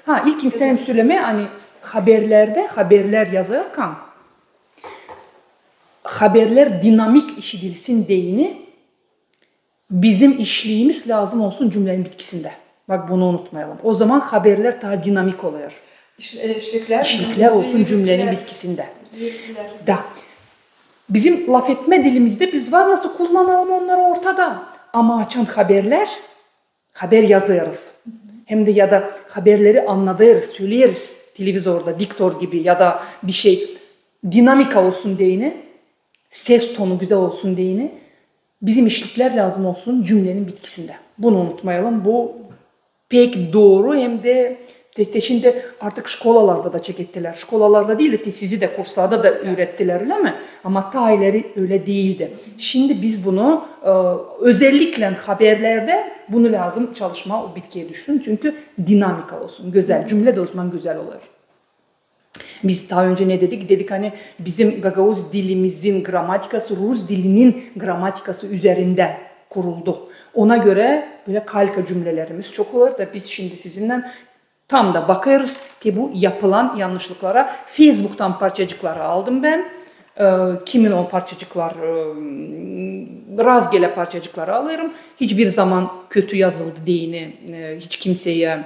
Ha, ilk istedim söyleme, hani haberlerde haberler yazarken haberler dinamik işitilsin deyini bizim işliğimiz lazım olsun cümlenin bitkisinde. Bak bunu unutmayalım. O zaman haberler daha dinamik oluyor. İşlikler olsun cümlenin bitkisinde. Da. Bizim laf etme dilimizde biz var nasıl kullanalım onları ortada. Ama açan haberler, haber yazıyoruz. Hem de ya da haberleri anlatıyoruz, söylüyoruz. Televizorda, diktor gibi ya da bir şey dinamika olsun deyini, ses tonu güzel olsun deyini, bizim işlikler lazım olsun cümlenin bitkisinde. Bunu unutmayalım. Bu pek doğru, hem de şimdi artık şkolalarda da çekettiler. Şkolalarda değil de sizi de kurslarda da öğrettiler, öyle mi? Ama ta ileri öyle değildi. Şimdi biz bunu özellikle haberlerde bunu lazım çalışma o bitkiye düşün. Çünkü dinamika olsun, güzel. Cümle de o zaman güzel olur. Biz daha önce ne dedik? Dedik hani bizim Gagavuz dilimizin gramatikası Rus dilinin gramatikası üzerinde kuruldu. Ona göre böyle kalka cümlelerimiz çok olur da biz şimdi sizinle tam da bakarız ki bu yapılan yanlışlıklara. Facebook'tan parçacıkları aldım ben. Kimin o parçacıklar, rastgele parçacıkları alırım. Hiçbir zaman kötü yazıldı deyini hiç kimseye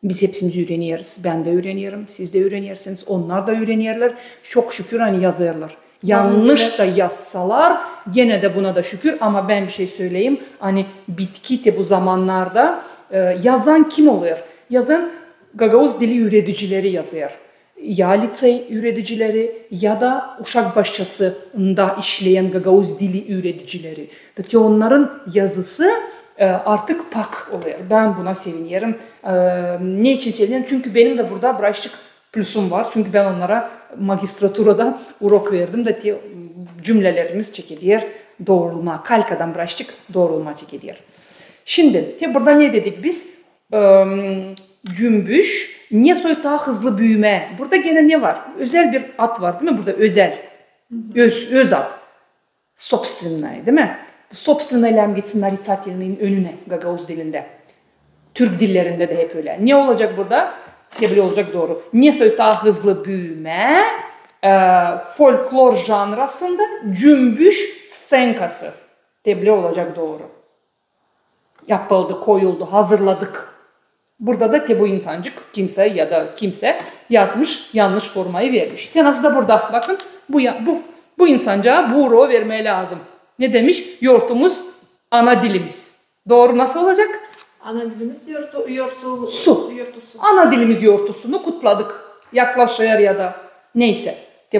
biz hepsimiz öğreniyoruz. Ben de öğreniyorum, siz de öğrenirsiniz, onlar da öğreniyorlar. Çok şükür hani yazarlar. Yanlış da yazsalar gene de buna da şükür, ama ben bir şey söyleyeyim. Hani bitki de bu zamanlarda yazan kim oluyor? Yazan Gagavuz dili üreticileri yazıyor. Ya lisey üreticileri ya da uşak başçasında işleyen Gagavuz dili üreticileri. Çünkü onların yazısı artık pak oluyor. Ben buna seviniyorum. Ne için seviniyorum? Çünkü benim de burada birazcık plusum var. Çünkü ben onlara magistraturada urok verdim de cümlelerimiz çekiliyor. Doğrulma, kalkadan birazcık doğrulma çekiliyor. Şimdi burada ne dedik biz? Cümbüş, niye soytağı hızlı büyüme? Burada gene ne var? Özel bir ad var değil mi? Burada özel. Öz ad. Собственная, değil mi? Собственная ile geçsin naritsательnin önüne Gagavuz dilinde. Türk dillerinde de hep öyle. Ne olacak burada? Tebli olacak doğru. Ne soytağı hızlı büyüme? Folklor janrasında cümbüş senkası. Tebli olacak doğru. Yapıldı, koyuldu, hazırladık. Burada da bu insancık kimse ya da kimse yazmış, yanlış formayı vermiş. Tenası da burada. Bakın bu insancığa buğro vermeye lazım. Ne demiş? Yortumuz ana dilimiz. Doğru nasıl olacak? Ana dilimiz su. Ana dilimiz yortusunu kutladık. Yaklaşıyor ya da neyse.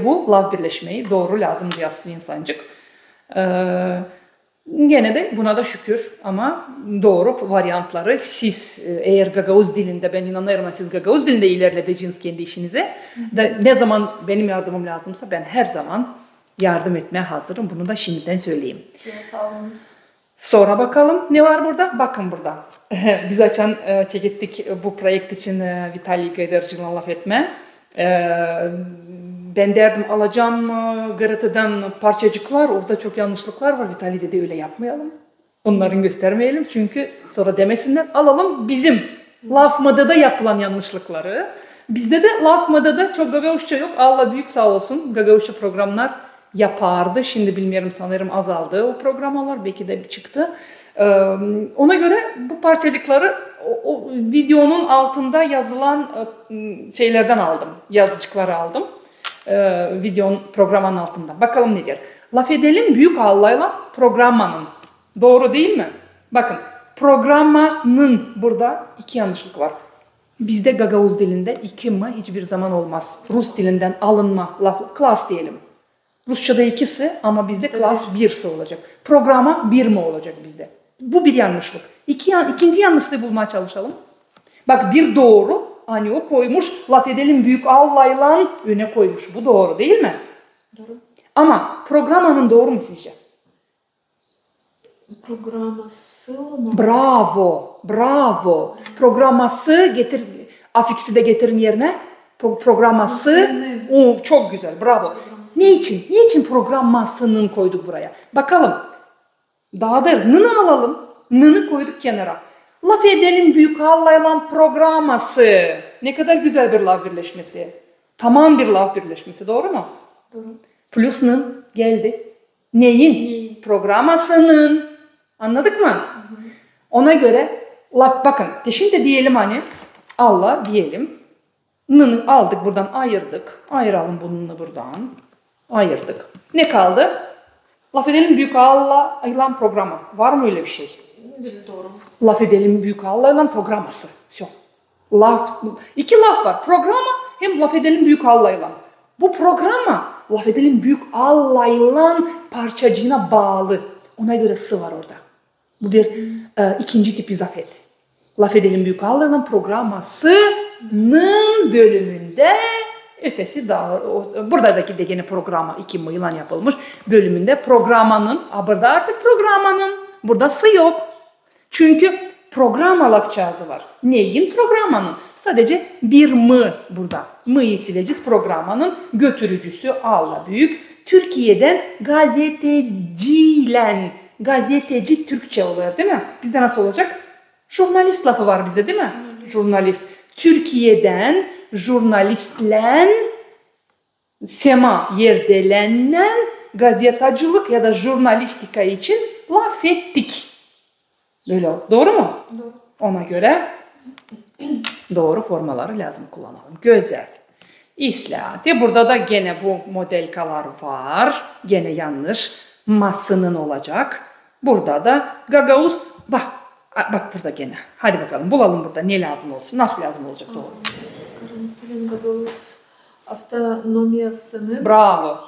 Bu laf birleşmeyi doğru lazım yazsın insancık. Gene de buna da şükür, ama doğru varyantları siz eğer Gagavuz dilinde, ben inanıyorum siz Gagavuz dilinde ilerleteceksiniz kendi işinize. Ne zaman benim yardımım lazımsa ben her zaman yardım etmeye hazırım. Bunu da şimdiden söyleyeyim. Sağ olun. Sonra bakalım ne var burada? Bakın burada. Biz açan çekettik bu projekt için Vitaliy Gaydarcı'na laf etme. Ben derdim alacağım Garatı'dan parçacıklar, orada çok yanlışlıklar var. Vitaliy dedi öyle yapmayalım. Onların göstermeyelim çünkü sonra demesinler alalım bizim laf madada yapılan yanlışlıkları. Bizde de laf madada çok Gagavuzça yok. Allah büyük sağ olsun Gagavuzça programlar yapardı. Şimdi bilmiyorum, sanırım azaldı o programalar, belki de çıktı. Ona göre bu parçacıkları o videonun altında yazılan şeylerden aldım. Yazıcıkları aldım. Videonun programın altında. Bakalım ne diyor. Laf edelim büyük Allah'la programmanın. Doğru değil mi? Bakın programmanın burada iki yanlışlık var. Bizde Gagavuz dilinde iki mı hiçbir zaman olmaz. Rus dilinden alınma lafı. Klas diyelim. Rusça'da ikisi ama bizde klas birsi olacak. Programa bir mi olacak bizde? Bu bir yanlışlık. İkinci yanlışlığı bulmaya çalışalım. Bak bir doğru, hani o koymuş, laf edelim büyük Allah'la öne koymuş. Bu doğru değil mi? Doğru. Ama programanın doğru mu sizce? Programası mı? Bravo, bravo. Programası getir, afiksi de getirin yerine. Programası, çok güzel, bravo. Niçin? Niçin programmasının koyduk buraya? Bakalım. Dağdır, nını alalım. Nını koyduk kenara. Laf edelim büyük Allah'la programması. Ne kadar güzel bir laf birleşmesi. Tamam bir laf birleşmesi, doğru mu? Doğru. Plus'nın geldi. Neyin? Programasının. Anladık mı? Ona göre laf bakın. Şimdi diyelim hani Allah diyelim. N'ını aldık buradan ayırdık. Ayıralım bununla buradan. Ayırdık. Ne kaldı? Laf edelim büyük Allah ayılan programa. Var mı öyle bir şey? Doğru. Laf edelim büyük Allah'la programası. Şu. İki laf var. Programa hem laf edelim büyük Allah'la. Bu programa laf edelim büyük Allah'la parçacığına bağlı. Ona göre sı var orada. Bu bir ikinci tip izafet. Laf edelim büyük Allah'la programasının bölümünde ötesi daha buradaki de gene programa iki mıyla yapılmış bölümünde programanın burada artık programanın burada sı yok. Çünkü programa lafçağızı var. Neyin programanın? Sadece bir mı burada. Mı'yı sileceğiz. Programanın götürücüsü Allah büyük. Türkiye'den gazeteci Türkçe oluyor değil mi? Bizde nasıl olacak? Jurnalist lafı var bizde değil mi? Jurnalist. Türkiye'den jurnalistlen sema yerdelenen gazetacılık ya da jurnalistika için laf ettik. Böyle doğru mu? Doğru. Ona göre doğru formaları lazım kullanalım. Güzel. İslahat. Burada da gene bu modelkalar var. Gene yanlış. Masının olacak. Burada da gagauz. Bak burada gene. Hadi bakalım bulalım burada ne lazım olsun. Nasıl lazım olacak doğru. Karanfilin gagauz avtonomiyasının Bravo.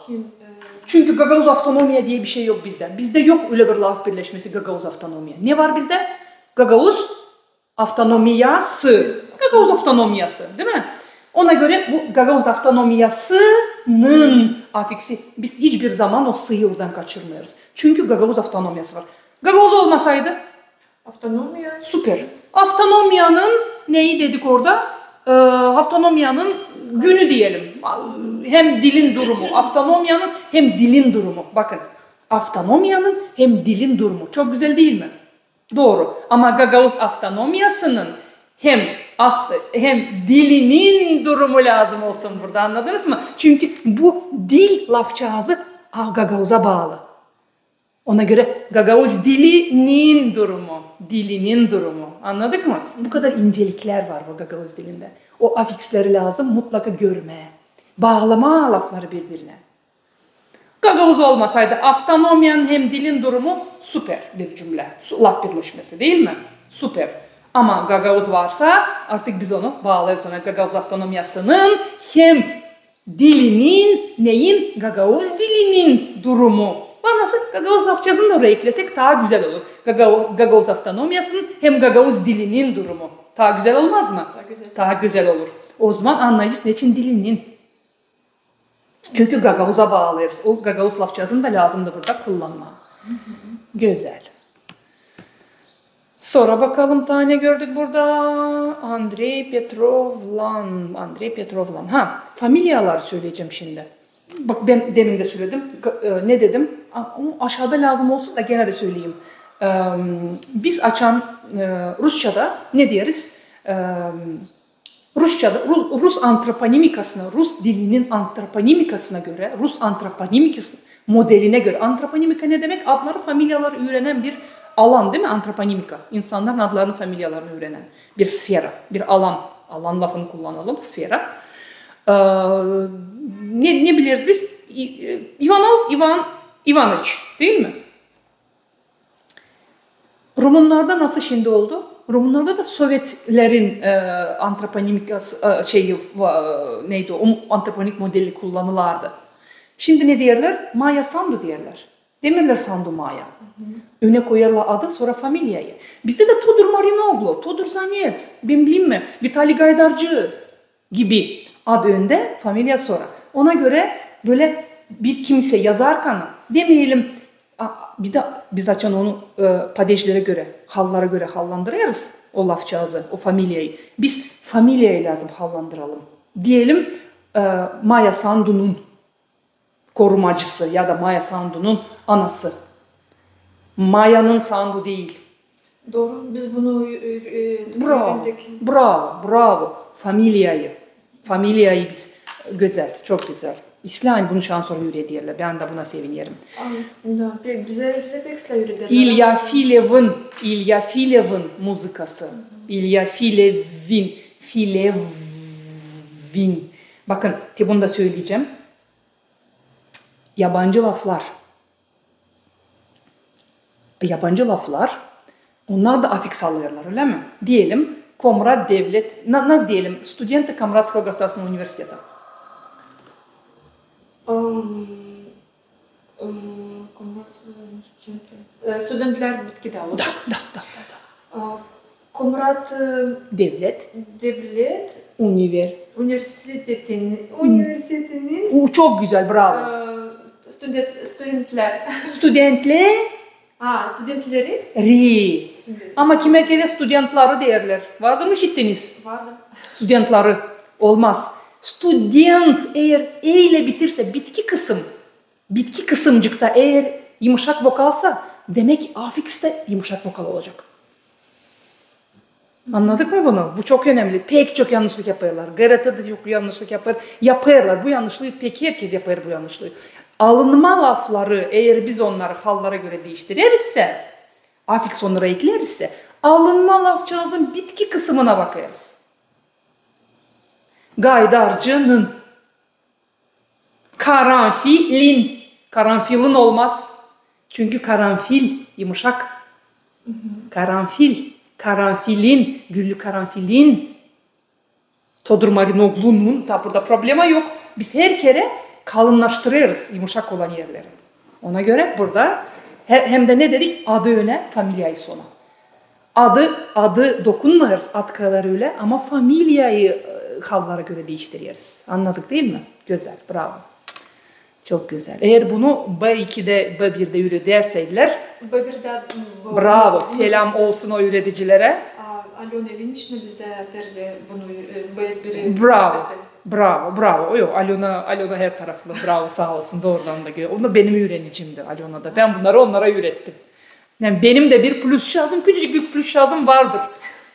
Çünkü gagauz avtonomiya diye bir şey yok bizde. Bizde yok öyle bir laf birleşmesi gagauz avtonomiya. Ne var bizde? Gagauz avtonomiyası. Gagauz avtonomiyası değil mi? Ona göre bu gagauz avtonomiyasının afiksi biz hiçbir zaman o sıyı oradan kaçırmıyoruz. Çünkü gagauz avtonomiyası var. Gagauz olmasaydı Avtonomiya. süper. Avtonomiyanın neyi dedik orada? Avtonomiyanın günü diyelim. Hem dilin durumu. Avtonomiyanın hem dilin durumu. Bakın. Avtonomiyanın hem dilin durumu. Çok güzel değil mi? Doğru. Ama gagauz avtonomiyasının hem dilinin durumu lazım olsun burada. Anladınız mı? Çünkü bu dil lafçağızı gagauza bağlı. Ona göre gagauz dilinin durumu. Dilinin durumu. Anladık mı? Bu kadar incelikler var bu gagauz dilinde. O afiksleri lazım mutlaka görmeye. Bağlama lafları birbirine. Gagauz olmasaydı avtonomiyanın hem dilin durumu süper bir cümle. Laf birleşmesi değil mi? Süper. Ama gagauz varsa artık biz onu bağlıyoruz. Gagauz avtonomiyasının hem dilinin neyin? Gagauz dilinin durumu. Nasıl? Gagauz lafçasını da oraya eklesek daha güzel olur. Gagauz avtonomiyasının hem gagauz dilinin durumu. Daha güzel olmaz mı? Daha güzel olur. O zaman anlayacağız ne için dilinin. Çünkü gagauza bağlıyız. O gagauz lafçasını da lazımdı burada kullanma. Güzel. Sonra bakalım tane gördük burada. Andrei Petrovlan. Familyalar söyleyeceğim şimdi. Bak ben demin de söyledim. Ne dedim? Aşağıda lazım olsun da gene de söyleyeyim. Biz açan Rusça'da ne deriz? Rusça'da Rus antroponimikasına, Rus dilinin antroponimikasına göre, Rus antroponimikası modeline göre. Antroponimika ne demek? Adları, familyaları öğrenen bir alan değil mi? Antroponimika. İnsanların adlarını, familyalarını öğrenen bir sfera, bir alan. Alan lafını kullanalım, sfera. Ne biliriz biz? Ivan Ivanoviç değil mi? Rumunlarda nasıl şimdi oldu? Rumunlarda da Sovyetlerin antroponimikası neydi o antroponik modeli kullanılardı. Şimdi ne diyorlar? Maya Sandu diyorlar. Demirler Sandu Maya. Öne koyarlar adı sonra familyayı. Bizde de Todor Marinoğlu, Todor Zanet, ben bileyim mi? Vitali Gaydarcı gibi adı önde, familya sonra. Ona göre böyle bir kimse yazarken demeyelim bir de biz açan onu padejlere göre, hallara göre hallandırırız o lafçağızı, o familyayı. Biz familyayı lazım hallandıralım. Diyelim Maya Sandu'nun korumacısı ya da Maya Sandu'nun anası. Maya'nın Sandu değil. Doğru. Biz bunu Bravo. bildik. Bravo. Bravo. Familyayı biz güzel. Çok güzel. İslam bunu şanslı öğretiyorlar. Ben de buna sevinirim. Da, bize pek öğretiyorlar. İlya Filev'in muzikası. İlya Filevin. Bakın, bunu da söyleyeceğim. Yabancı laflar, onlar da afiks alıyorlar, öyle mi? Diyelim, Komrat Devlet, nasıl diyelim, Studenti Komratskого Государственного университета. Studentler bitkide olur. Da. Komrat Devlet. Üniversitesinin Çok güzel, bravo. Studentleri Ama kime göre studentları derler. Vardır mı işittiniz? vardı. Studentları. Olmaz. Student eğer e ile bitirse bitki kısımcıkta eğer yumuşak vokalsa demek afikste yumuşak vokal olacak. Anladık mı bunu? Bu çok önemli. Pek çok yanlışlık yapıyorlar. GRT'de çok yanlışlık yaparlar. Bu yanlışlığı pek herkes yapar bu yanlışlığı. Alınma lafları eğer biz onları hallara göre değiştirirse, afiks onlara eklerirse, alınma lafçağızın bitki kısmına bakarız. Gaydarcının, karanfilin olmaz. Çünkü karanfil yumuşak. Karanfilin, güllü karanfilin, Todur Marinoglu'nun da burada problema yok. Biz her kere kalınlaştırıyoruz yumuşak olan yerleri. Ona göre burada hem de ne dedik? Adı öne, familyayı sona. Adı dokunmuyoruz atkalarıyla ama familyayı hallara göre değiştiriyoruz. Anladık değil mi? Güzel, bravo. Çok güzel. Eğer bunu B2'de, B1'de öğretseydiler, bravo, selam olsun o öğreticilere. Alona Ilinичna bizde terzi bunu B1'i Bravo. Yok, Alona her taraflı. Bravo, sağ olsun. Doğrudan da görüyor. Onu benim öğrenicimdi Alona'da. Ben bunları onlara öğrettim. Yani benim de bir plus şahsım, küçücük bir plus şahsım vardır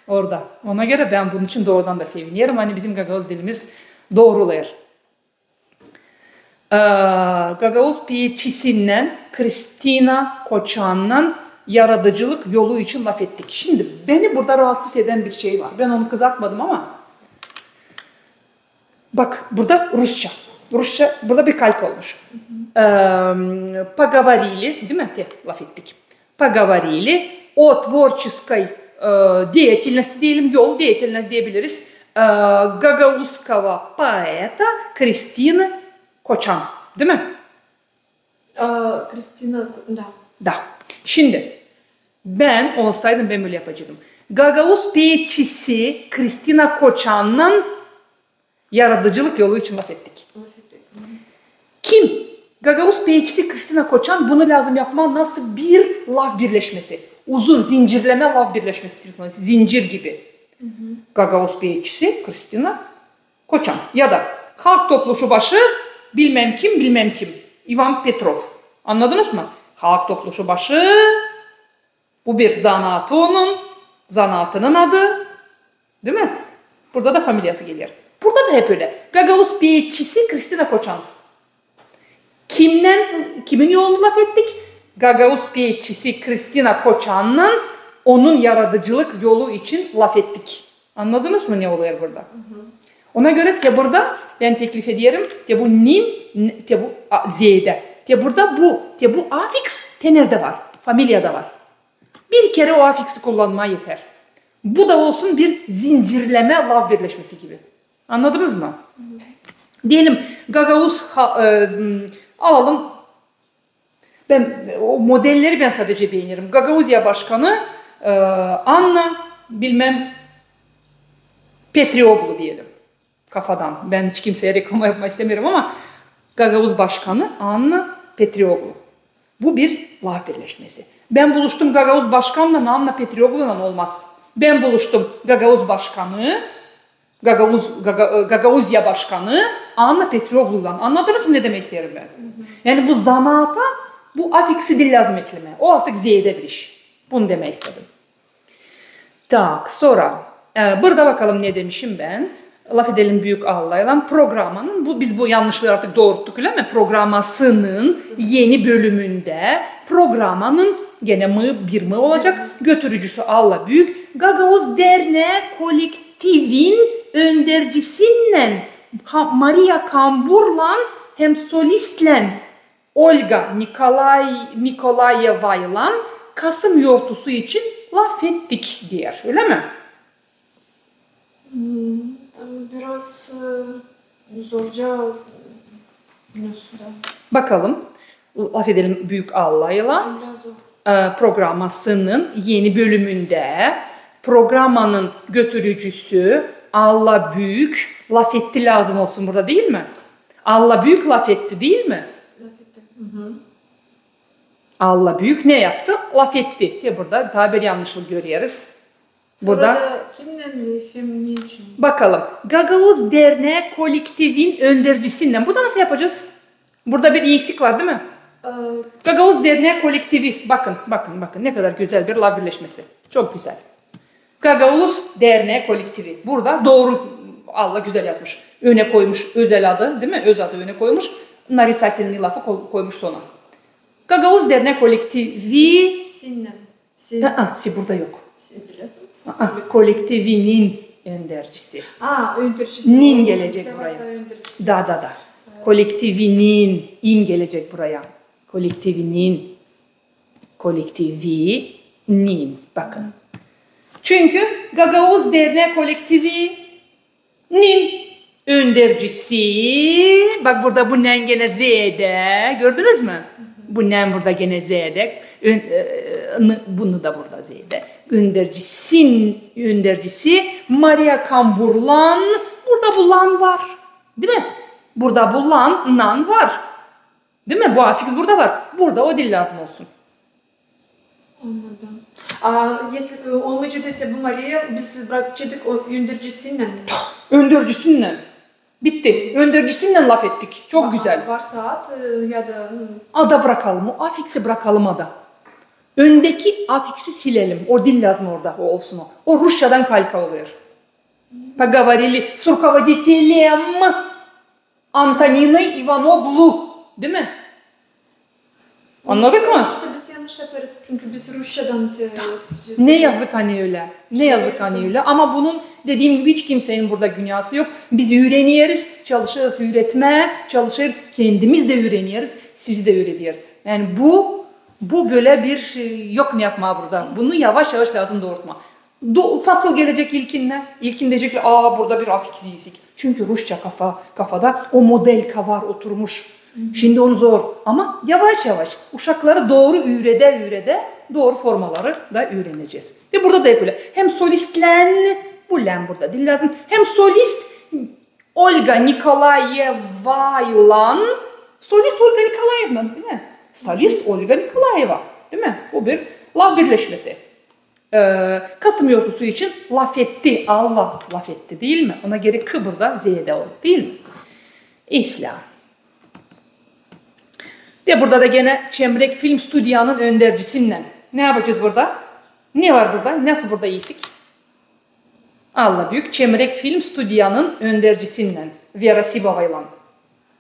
orada. Ona göre ben bunun için doğrudan da seviniyorum. Hani bizim Gagavuz dilimiz doğrulayır. Gagavuz piyetçisinden Kristina Koçan'la yaratıcılık yolu için laf ettik. Şimdi beni burada rahatsız eden bir şey var. Ben onu kızartmadım ama bak burada Rusça burada bir kalp olmuş. Поговорили, değil mi? Laf ettik. Поговорили o творческой деятельности diyelim, yol деятельность diyebiliriz. Гагаузского поэта Кристины Koçan, değil mi? Kristina, Da. Şimdi ben olsaydım ben böyle yapacaktım. Gagavuz piyetçisi Kristina Koçan'ın yaratıcılık yolu için laf ettik. Kim? Gagavuz piyetçisi Kristina Koçan, bunu lazım yapma nasıl bir laf birleşmesi. Uzun zincirleme laf birleşmesi. Zincir gibi. Gagavuz piyetçisi Kristina Koçan. Ya da halk topluluğu başı bilmem kim. Ivan Petrov. Anladınız mı? Halk topluluğu başı, bu bir zanaatı zanaatının adı, değil mi? Burada da familyası gelir. Burada da hep öyle. Gagavuz piyetçisi Kristina Koçan. Kimin yolunu laf ettik? Gagavuz piyetçisi Kristina Koçan'ın onun yaratıcılık yolu için laf ettik. Anladınız mı ne oluyor burada? Ona göre te burada ben teklif ediyorum. Te bu nin, te bu z'de. Te burada bu. Te bu afiks te nerede var? Familyada var. Bir kere o afiksi kullanmaya yeter. Bu da olsun bir zincirleme laf birleşmesi gibi. Anladınız mı? Diyelim Gagavuz alalım. Ben o modelleri ben sadece beğenirim. Gagavuzya Başkanı Anna bilmem Petrioglu diyelim. Kafadan. Ben hiç kimseye reklama yapmak istemiyorum ama Gagavuz Başkanı Anna Petrioglu. Bu bir laf birleşmesi. Ben buluştum Gagavuz Başkan'la Anna Petrioglu'la olmaz. Ben buluştum Gagavuz Başkanı, Gagavuzya Başkanı Anna Petrioglu'la. Anladınız mı ne demek isterim ben? Yani bu zanaata bu afiksi dil lazım ekleme. O artık z'de bir iş. Bunu demek istedim. Tak, sonra burada bakalım ne demişim ben. Laf edelim büyük Allah'la programının, biz bu yanlışlığı artık doğrulttuk öyle mi? Programasının yeni bölümünde programanın gene mı bir mi olacak? Götürücüsü Allah büyük. Gagavuz Derneği kolektivin öndercisinden Maria Kambur'la hem solistlen Olga Nikolayeva'yla Kasım yortusu için laf ettik diyor. Öyle mi? Biraz zorca Bakalım. Laf edelim büyük Allah'la. Programasının yeni bölümünde programanın götürücüsü Allah büyük laf etti lazım olsun burada değil mi? Allah büyük laf etti değil mi? Allah büyük ne yaptı? Laf etti diye burada tabir yanlışlık görüyoruz. Burada kimden film niçin? Bakalım. Gagavuz Derneği kolektivin öndercisinden. Burada nasıl yapacağız? Burada bir iyisik var değil mi? Gagavuz Derneği kolektivi. Bakın ne kadar güzel bir laf birleşmesi. Çok güzel. Gagavuz Derneği kolektivi. Burada doğru Allah güzel yazmış. Öne koymuş özel adı değil mi? Öz adı öne koymuş. Narисательный lafı koymuş sona. Gagavuz Derneği kolektivi. Si burada yok. Kolektivinin öndercisi. Öndercisi. Nin gelecek buraya. Da. Kolektivinin in gelecek buraya. Kolektivinin. Bakın. Çünkü Gagavuz Derneği kolektivinin öndercisi. Bak burada bu nen gene Z'de. Gördünüz mü? Bu nen burada gene Z'de. Bunu da burada Z'de. Öndercisi Maria Kamburlan. Burada bu lan var. Değil mi? Burada bu lan, nan var. Değil mi? Bu afiks burada var. Burada o dil lazım olsun. Anladım. Olmayacak bu Maria biz bırakacaktık o öndercisinden. Öndercisinden. Bitti. Öndercisinden laf ettik. Çok güzel. Var saat ya da... Ada bırakalım. O afiksi bırakalım ada. Öndeki afiksi silelim. O dil lazım orada. O olsun o. O Rusçadan kalka oluyor. Поговорили с руководителем Antoniной Ivanovlu. Değil mi? Anladık mı? İşte biz yanlış yaparız. Çünkü biz Rusçadan... Ne yazık hani öyle. Ne yazık hani öyle. Ama bunun dediğim gibi hiç kimsenin burada günahı yok. Biz öğreniyoruz, çalışırız, üretmeye çalışırız. Kendimiz de öğreniyoruz, siz de öğreniyoruz. Yani bu böyle bir yok ne yapma burada. Bunu yavaş yavaş lazım doğurtma. Fasıl gelecek ilkinle. İlkin diyecekler burada bir afiks yiyisik. Çünkü Rusça kafada o model var oturmuş. Şimdi onu zor ama yavaş yavaş uşakları doğru öğrede doğru formaları da öğreneceğiz. Ve burada da hep öyle. Hem solistlen, bu len burada dil lazım. Hem solist Olga Nikolayeva'yla solist Olga Nikolayevna değil mi? Solist Olga Nikolayeva değil mi? Bu bir laf birleşmesi. Kasım yortusu için laf etti. Allah laf etti değil mi? Ona gerek kıbırda Z'de oldu değil mi? İslam. De burada da gene Çemrek Film Stüdyo'nun öndercisinden. Ne yapacağız burada? Ne var burada? Nasıl burada iyisik? Allah büyük. Çemrek Film Stüdyo'nun öndercisinden. Vera Sibova'yla.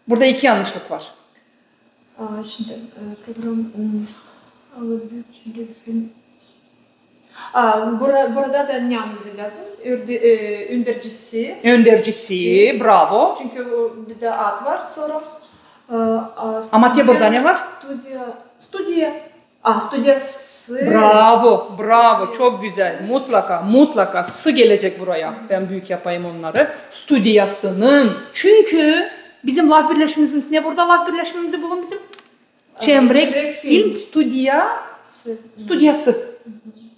Burada iki yanlışlık var. Şimdi program Allah büyük Çemrek Film. Burada da ne anladı lazım? Öndercisi. Öndercisi. Bravo. Çünkü bizde ad var sonra. Ama burada ne var? Stüdyası. Bravo. Çok güzel. Mutlaka sı gelecek buraya. Ben büyük yapayım onları. Stüdyasının. Çünkü bizim laf birleşmemiz ne burada laf birleşmemizi bulun bizim? Çemrek Film Stüdyası.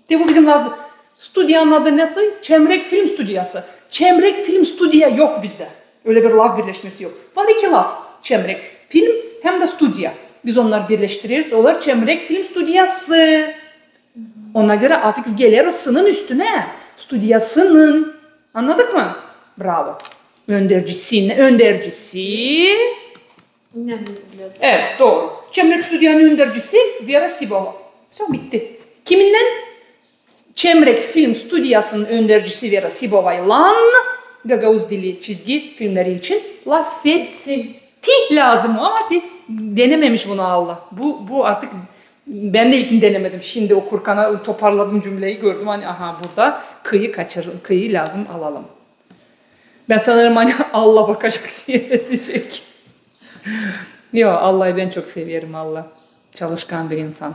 De bu bizim laf. Stüdyanın adı nasıl? Çemrek Film Stüdyası. Çemrek Film Stüdya yok bizde. Öyle bir laf birleşmesi yok. Var iki laf. Çemrek Film hem de stüdya. Biz onları birleştiririz. Onlar Çemrek Film Stüdyası. Ona göre afiks gelir o sının üstüne. Stüdyasının. Anladık mı? Bravo. Öndercisi. Evet doğru. Çemrek Stüdyanın öndercisi Vera Sibova. Son bitti. Kiminden? Çemrek Film Stüdyosu'nun önericisi Vera Sibovay'la Gagavuz dili çizgi filmleri için La Fethi lazım. Ama denememiş bunu Allah. Bu artık ben de ilkini denemedim. Şimdi okurken toparladım cümleyi gördüm. Hani aha burada kıyı lazım alalım. Ben sanırım hani Allah bakacak, seyredecek. Yok, Allah'ı ben çok seviyorum, Allah. Çalışkan bir insan.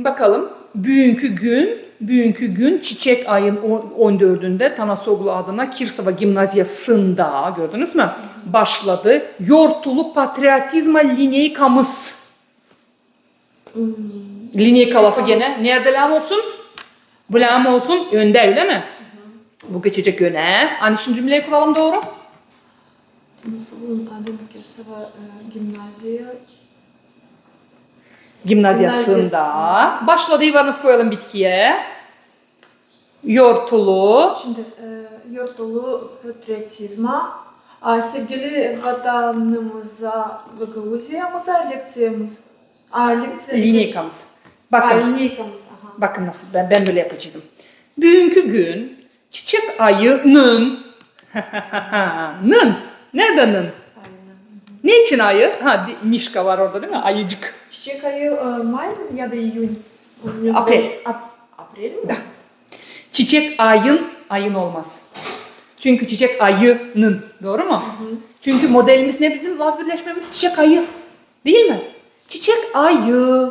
Bakalım. Bugünkü gün Çiçek ayın 14'ünde Tanasoglu adına Kirsova Gimnazyası'nda, gördünüz mü? Başladı. Yortulu patriotizma lineykamız. Lineyka lafı gene nerede lan olsun? Bu lan olsun önde, öyle mi? Bu geçecek öne. Hani şimdi cümleyi kuralım doğru. Tanasoglu'nun adına Kirsova Gimnazyası'nda. Başladı, İvanız koyalım bitkiye. Yortulu. Şimdi yortulu patriotizma. Sevgili vatanımıza, Gagavuzya'mıza leksyamız. Lineykamız. Bakın. Lineykamız. Bakın nasıl, ben böyle yapacaktım. Bugünkü gün Çiçek ayının nerede nın? Ne için ayı? Mişka var orada değil mi? Ayıcık. Çiçek ayı May ya da İyun? April. April mi? Da. Çiçek ayın olmaz. Çünkü çiçek ayının. Doğru mu? Çünkü modelimiz ne bizim? Laf birleşmemiz çiçek ayı. Değil mi? Çiçek ayı.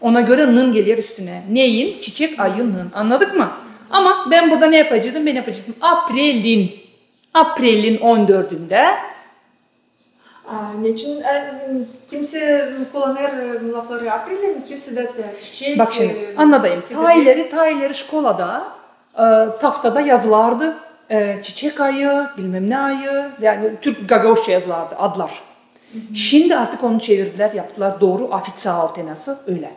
Ona göre nın gelir üstüne. Neyin? Çiçek ayının. Anladık mı? Ama ben burada ne yapacaktım? Ben yapacaktım. April'in 14'ünde. Niçin kimse kullanır lafları April'in, kimse de çiçek. Bak şimdi anlatayım. Tayları şkolada taftada yazılardı. Çiçek ayı, bilmem ne ayı. Yani Türk Gagavuzca yazılardı adlar. Şimdi artık onu çevirdiler, yaptılar doğru ofisyal tenası öyle.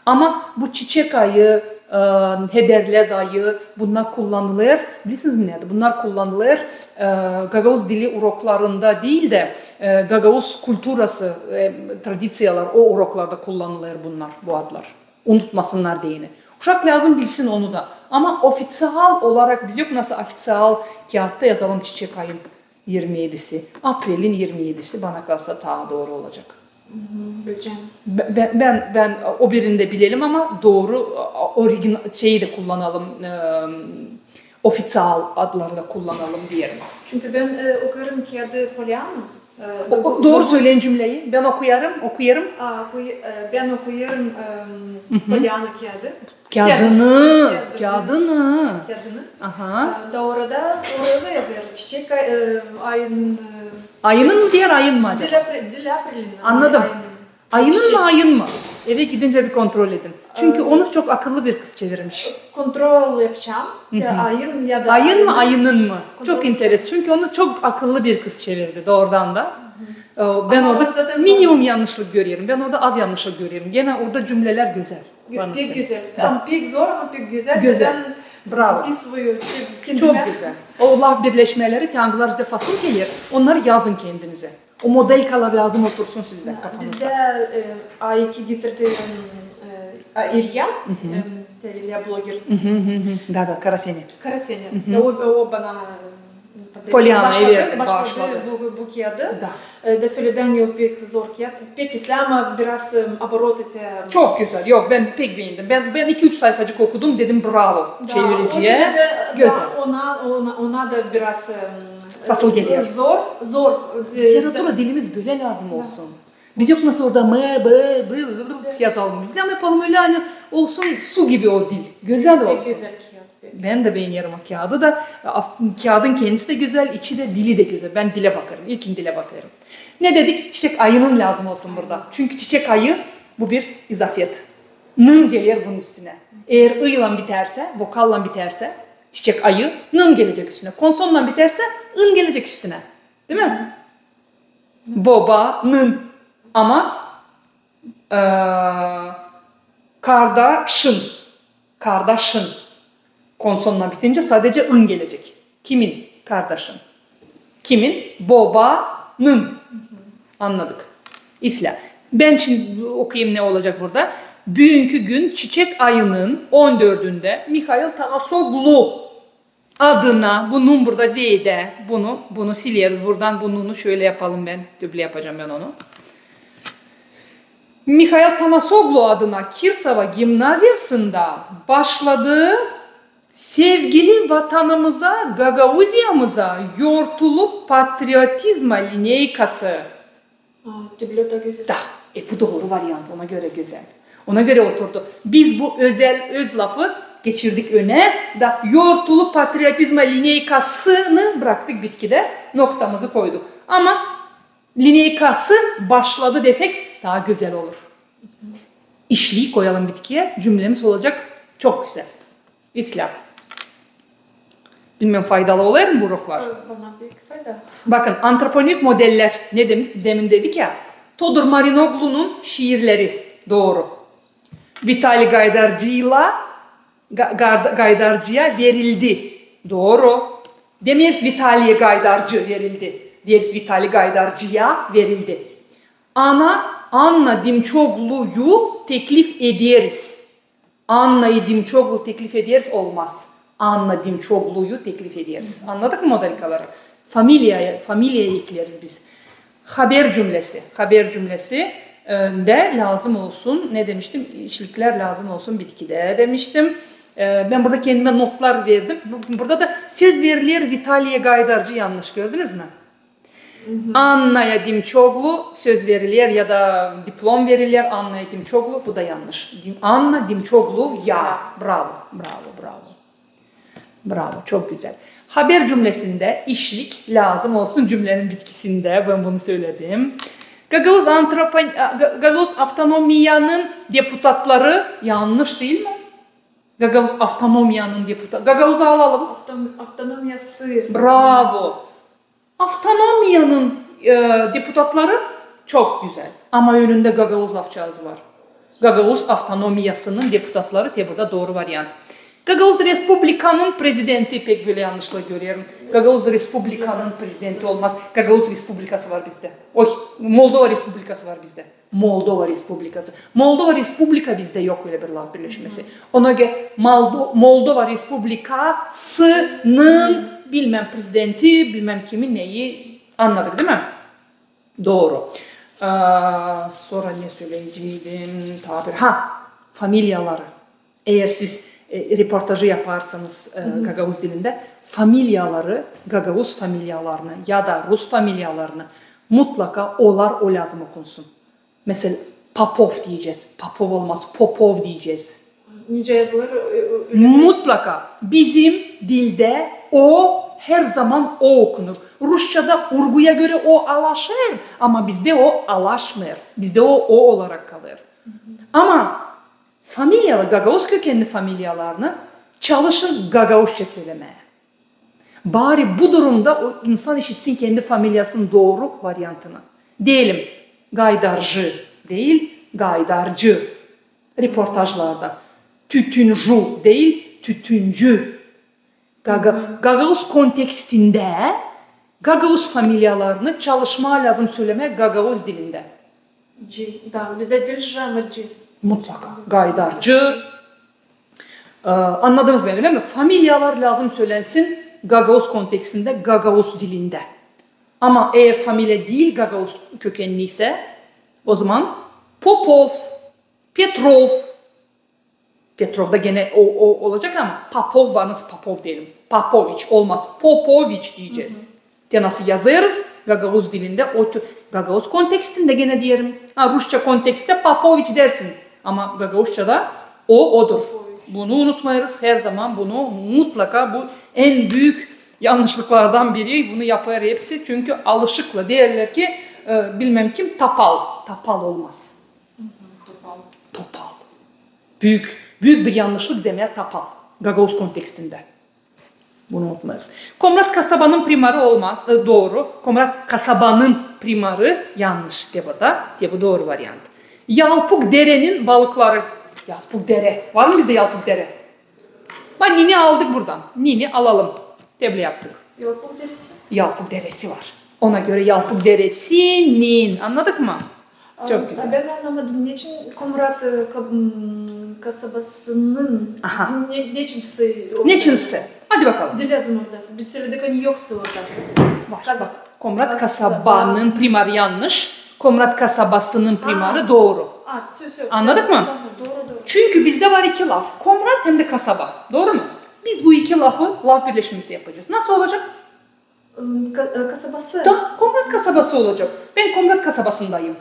Ama bu çiçek ayı, hederlez ayı bunlar kullanılır. Bilirsiniz mi nerede? Bunlar kullanılır Gagavuz dili uroklarında değil de Gagavuz kulturası, tradisiyalar o uroklarda kullanılır bunlar, bu adlar. Unutmasınlar diyeni. Uşak lazım bilsin onu da. Ama ofisyal olarak biz yok nasıl ofisyal kağıtta yazalım çiçek ayın 27'si. April'in 27'si bana kalsa daha doğru olacak. Ben o birinde bilelim ama doğru orijinal şeyi de kullanalım, ofisyal adları da kullanalım diyelim. Çünkü ben okurum kağıdı Pollyanna. Doğru söyleyin cümleyi. Ben okuyarım. Ben okuyorum Pollyanna kağıdı. Kağıdını. Aha. Orada yazıyor. Çiçek ayının mı diğer ayın mı acaba? Dil April'in. Anladım. Ayının mı ayın mı? Eve gidince bir kontrol edin. Çünkü onu çok akıllı bir kız çevirmiş. Kontrol yapacağım. Ayın ya da ayın mı ayının mı? Çok enteresan. Çünkü onu çok akıllı bir kız çevirdi doğrudan da. Ben orada minimum yanlışlık görüyorum. Ben orada az yanlışlık görüyorum. Gene orada cümleler güzel. Pek güzel. Pek zor ama pek güzel. Güzel. Bravo. Çok güzel. O laf birleşmeleri, tangılar size fasıl gelir. Onları yazın kendinize. O model kadar lazım otursun sizde kafanızda. Bizde A2 getirdi İlya, İlya blogger. Da, Karaseni. O bana Polyana'yı başladı bu kağıdı. Da söylediğim pek zor kağıt. Pek güzel ama biraz abarot etti. Çok güzel. Yok, ben pek beğendim. Ben 2-3 sayfacık okudum, dedim bravo çeviriciye. Güzel. Ona da biraz fasıl geliyor. Zor. Literatura dilimiz böyle lazım olsun. Biz yok nasıl orada yazalım. Biz de yapalım öyle hani olsun su gibi o dil. Güzel olsun. Ben de beğeniyorum o kağıdı da. Kağıdın kendisi de güzel, içi de dili de güzel. Ben dile bakarım. İlkin dile bakarım. Ne dedik? Çiçek ayının lazım olsun burada. Çünkü çiçek ayı bu bir izafiyet. Nın gelir bunun üstüne. Eğer ı ile biterse, vokalla biterse çiçek ayı nın gelecek üstüne. Konsonla biterse ın gelecek üstüne. Değil mi? Boba, nın. Ama kardeşin. Konsonla bitince sadece ın gelecek. Kimin? Kardeşin. Kimin? Babanın. Anladık. İsla. Ben şimdi okuyayım ne olacak burada. bugünkü gün çiçek ayının 14'ünde Mikhail Tarasoglu adına, bu nun burada Z'de, bunu sileriz buradan, bu nunu şöyle yapalım, ben duble yapacağım ben onu. Mikhail Tarasoglu adına Kirsava Gimnaziyası'nda başladığı sevgili vatanımıza, Gagavuzya'mıza yortulu patriotizma lineykası. Duble da güzel. Da, bu doğru varyant, ona göre güzel. Ona göre oturdu. Biz bu öz lafı geçirdik öne. Da yortulu patriotizma lineykasını bıraktık bitkide. Noktamızı koyduk. Ama lineykası başladı desek daha güzel olur. İşliği koyalım bitkiye. Cümlemiz olacak çok güzel. İslam. Bilmem faydalı olur mu bu roklar? Bana büyük fayda. Bakın antroponik modeller ne demin dedik ya. Todor Marinoglu'nun şiirleri doğru. Vitali Gaydarcı'ya verildi. Doğru. Demeyiz Vitali Gaydarcı verildi. Deriz Vitali Gaydarcı'ya verildi. Anna Dimçoglu'yu teklif ederiz. Anna'yı Dimçoglu teklif ederiz olmaz. Anna Dimçoglu'yu teklif ederiz. Anladık mı modalikaları? Familyaya ekleriz biz. Haber cümlesi de lazım olsun. Ne demiştim? İşlikler lazım olsun bitkide demiştim. Ben burada kendime notlar verdim. Burada da söz verilir Vitaliye Gaydarcı yanlış gördünüz mü? Anna'ya Dimçoglu söz verilir ya da diplom verilir Anna'ya Dimçoglu, bu da yanlış. Anna Dimçoglu ya. Bravo, çok güzel. Haber cümlesinde işlik lazım olsun cümlenin bitkisinde, ben bunu söyledim. Gagavuz Avtonomiyanın deputatları yanlış değil mi? Gagavuz Avtonomiyanın deputatları. Gagavuz'u alalım. Avtonomiyası. Bravo. Avtonomiyanın deputatları çok güzel. Ama önünde Gagavuz lafçağızı var. Gagavuz Avtonomiyasının deputatları burada doğru varyant. Gagavuz Respublika'nın prezidenti pek böyle yanlışla görüyorum. Gagavuz Respublika'nın prezidenti olmaz. Gagavuz Respublikası var bizde. Moldova Respublikası var bizde. Moldova Respublikası. Moldova Respublika bizde yok öyle bir laf birleşmesi. Ona göre Moldova Respublikası'nın bilmem prezidenti, bilmem kimin neyi anladık değil mi? Doğru. Sonra ne söyleyeceğim? Familyaları. Eğer siz reportajı yaparsanız Gagavuz dilinde Gagavuz familyalarını ya da Rus familyalarını mutlaka o lazım okunsun. Mesela Popov diyeceğiz. Popov olmaz. Popov diyeceğiz. Nice yazılar Mutlaka. Bizim dilde her zaman okunur. Rusça'da urguya göre alaşır ama bizde alaşmıyor. Bizde o olarak kalır. Ama Gagavuz kökenli familyalarını çalışın Gagavuzca söylemeye. Bari bu durumda o insan işitsin kendi familyasının doğru varyantını. Diyelim Gaydarcı değil, Gaydarcı. Reportajlarda. Tütüncü değil, tütüncü. Gagavuz kontekstinde Gagavuz familyalarını çalışma lazım söylemeye Gagavuz dilinde. Bizde dil ama C. Mutlaka. Gaydarcı. Anladınız beni öyle mi? Familyalar lazım söylensin Gagavuz kontekstinde, Gagavuz dilinde. Ama eğer familya değil Gagavuz kökenliyse o zaman Popov, Petrov. Petrov da gene olacak ama Popov var, nasıl Popov diyelim. Popoviç olmaz. Popoviç diyeceğiz. Nasıl yazarız? Gagavuz dilinde, Gagavuz kontekstinde gene diyelim. Rusça kontekste Popoviç dersin. Ama Gagavuzça'da odur. Bunu unutmayırız her zaman, bunu mutlaka, bu en büyük yanlışlıklardan biri, bunu yapar hepsi. Çünkü alışıkla derler ki bilmem kim tapal olmaz. Topal. Büyük bir yanlışlık demeye tapal. Gagavuz kontekstinde. Bunu unutmayız. Komrat kasabanın primarı olmaz. Doğru. Komrat kasabanın primarı yanlış burada. Bu doğru varyant. Yalpuk derenin balıkları. Yalpuk dere. Var mı bizde Yalpuk dere? Nini aldık buradan. Nini alalım. Teble yaptık. Yalpuk deresi. Yalpuk deresi var. Ona göre Yalpuk deresinin. Anladık mı? Çok güzel. Ben anlamadım. Niçin Komrat kasabasının neçinsi? Neçinsi? Hadi bakalım. Dil yazım oradası. Biz söyledik hani yoksa orada. Var bak. Komrat kasabanın primarı yanlış. Komrat kasabasının primarı doğru. Anladık mı? Doğru. Çünkü bizde var iki laf. Komrat hem de kasaba. Doğru mu? Biz bu iki laf birleşmesi yapacağız. Nasıl olacak? Kasabası. Komrat kasabası olacak. Ben Komrat kasabasındayım.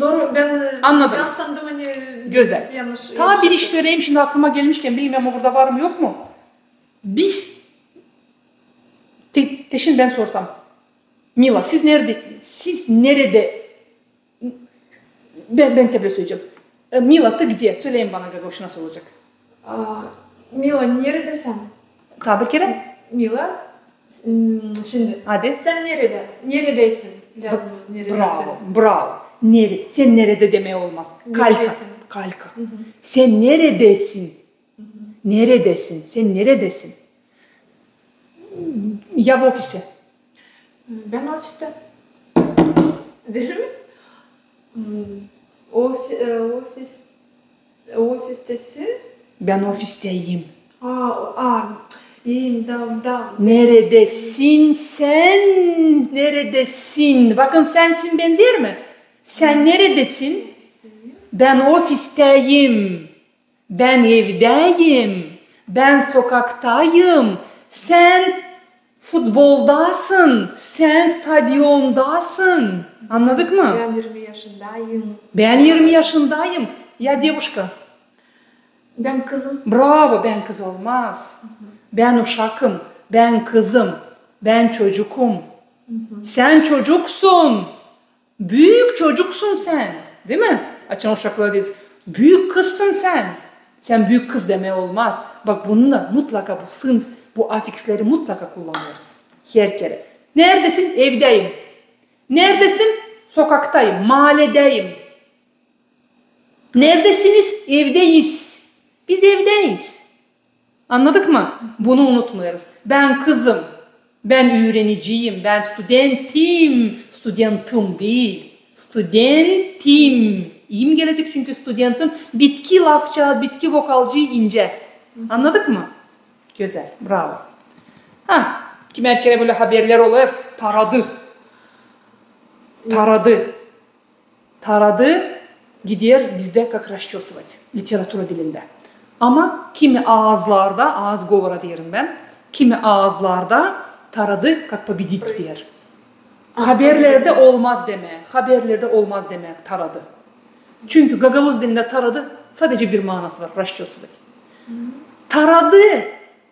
Doğru. Anladınız. Ben sandım hani güzel. Bir iş söyleyeyim şimdi aklıma gelmişken, bilmiyorum ama burada var mı yok mu? Biz şimdi ben sorsam, Mila siz nerede ben tabii söyleyeceğim. Mila ты где? Söyleyin bana Gagavuşu nasıl olacak? Mila nerede sen? Bir kere. Mila şimdi. Hadi. Sen nerede? Neredeysin? Bravo. Sen nerede demeye olmaz. Kalka. Sen neredesin? Neredesin? Sen neredesin? Ya в офисе. Ben ofiste. Değil mi? Ofistesin. Ben ofisteyim. İyiyim, da. Neredesin sen? Neredesin? Bakın sensin benzer mi? Sen neredesin? Ben ofisteyim. Ben evdeyim. Ben sokaktayım. Sen futboldasın. Sen stadyondasın. Anladık mı? Ben 20 yaşındayım. Ben 20 yaşındayım. Ya девушка. Ben kızım. Bravo, ben kız olmaz. Ben uşakım. Ben kızım. Ben çocukum. Sen çocuksun. Büyük çocuksun sen. Değil mi? Açan uşaklara deriz. Büyük kızsın sen. Sen büyük kız demeye olmaz. Bak bununla mutlaka bu afiksleri mutlaka kullanıyoruz. Her kere. Neredesin? Evdeyim. Neredesin? Sokaktayım. Mahalledeyim. Neredesiniz? Evdeyiz. Biz evdeyiz. Anladık mı? Bunu unutmuyoruz. Ben kızım. Ben öğreniciyim. Ben studentim. Studentum değil. Studentim. İyi mi gelecek çünkü studentin bitki lafça, bitki vokalcı ince. Anladık mı? Güzel. Bravo. Kim kere böyle haberler oluyor. Taradı. Gidiyor bizde как расчесывать. Literatüra dilinde. Ama kimi ağızlarda, ağız govora diyelim ben. Kimi ağızlarda taradı как победить diyor. Haberlerde olmaz demek taradı. Çünkü Gagavuz dilinde taradı sadece bir manası var. Расчесывать. Taradı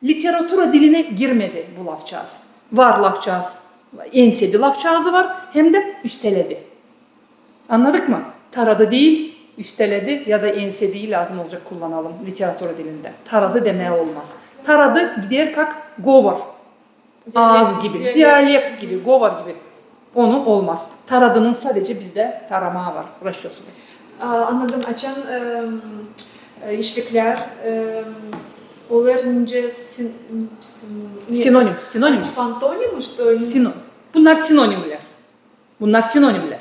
literatüra diline girmedi bu lafçağız. Var lafçağız. Ensedi lafçağızı var hem de üsteledi. Anladık mı? Taradı değil, üsteledi ya da ensediği lazım olacak kullanalım literatüra dilinde. Taradı demeye olmaz. Taradı gider как говор. Ağız gibi, diyalekt gibi, говор gibi. Onu olmaz. Taradının sadece bizde tarama var. Расчесывать. Anladım. Açan işlikler olunca sinonim. Antonim что? Bunlar sinonimler.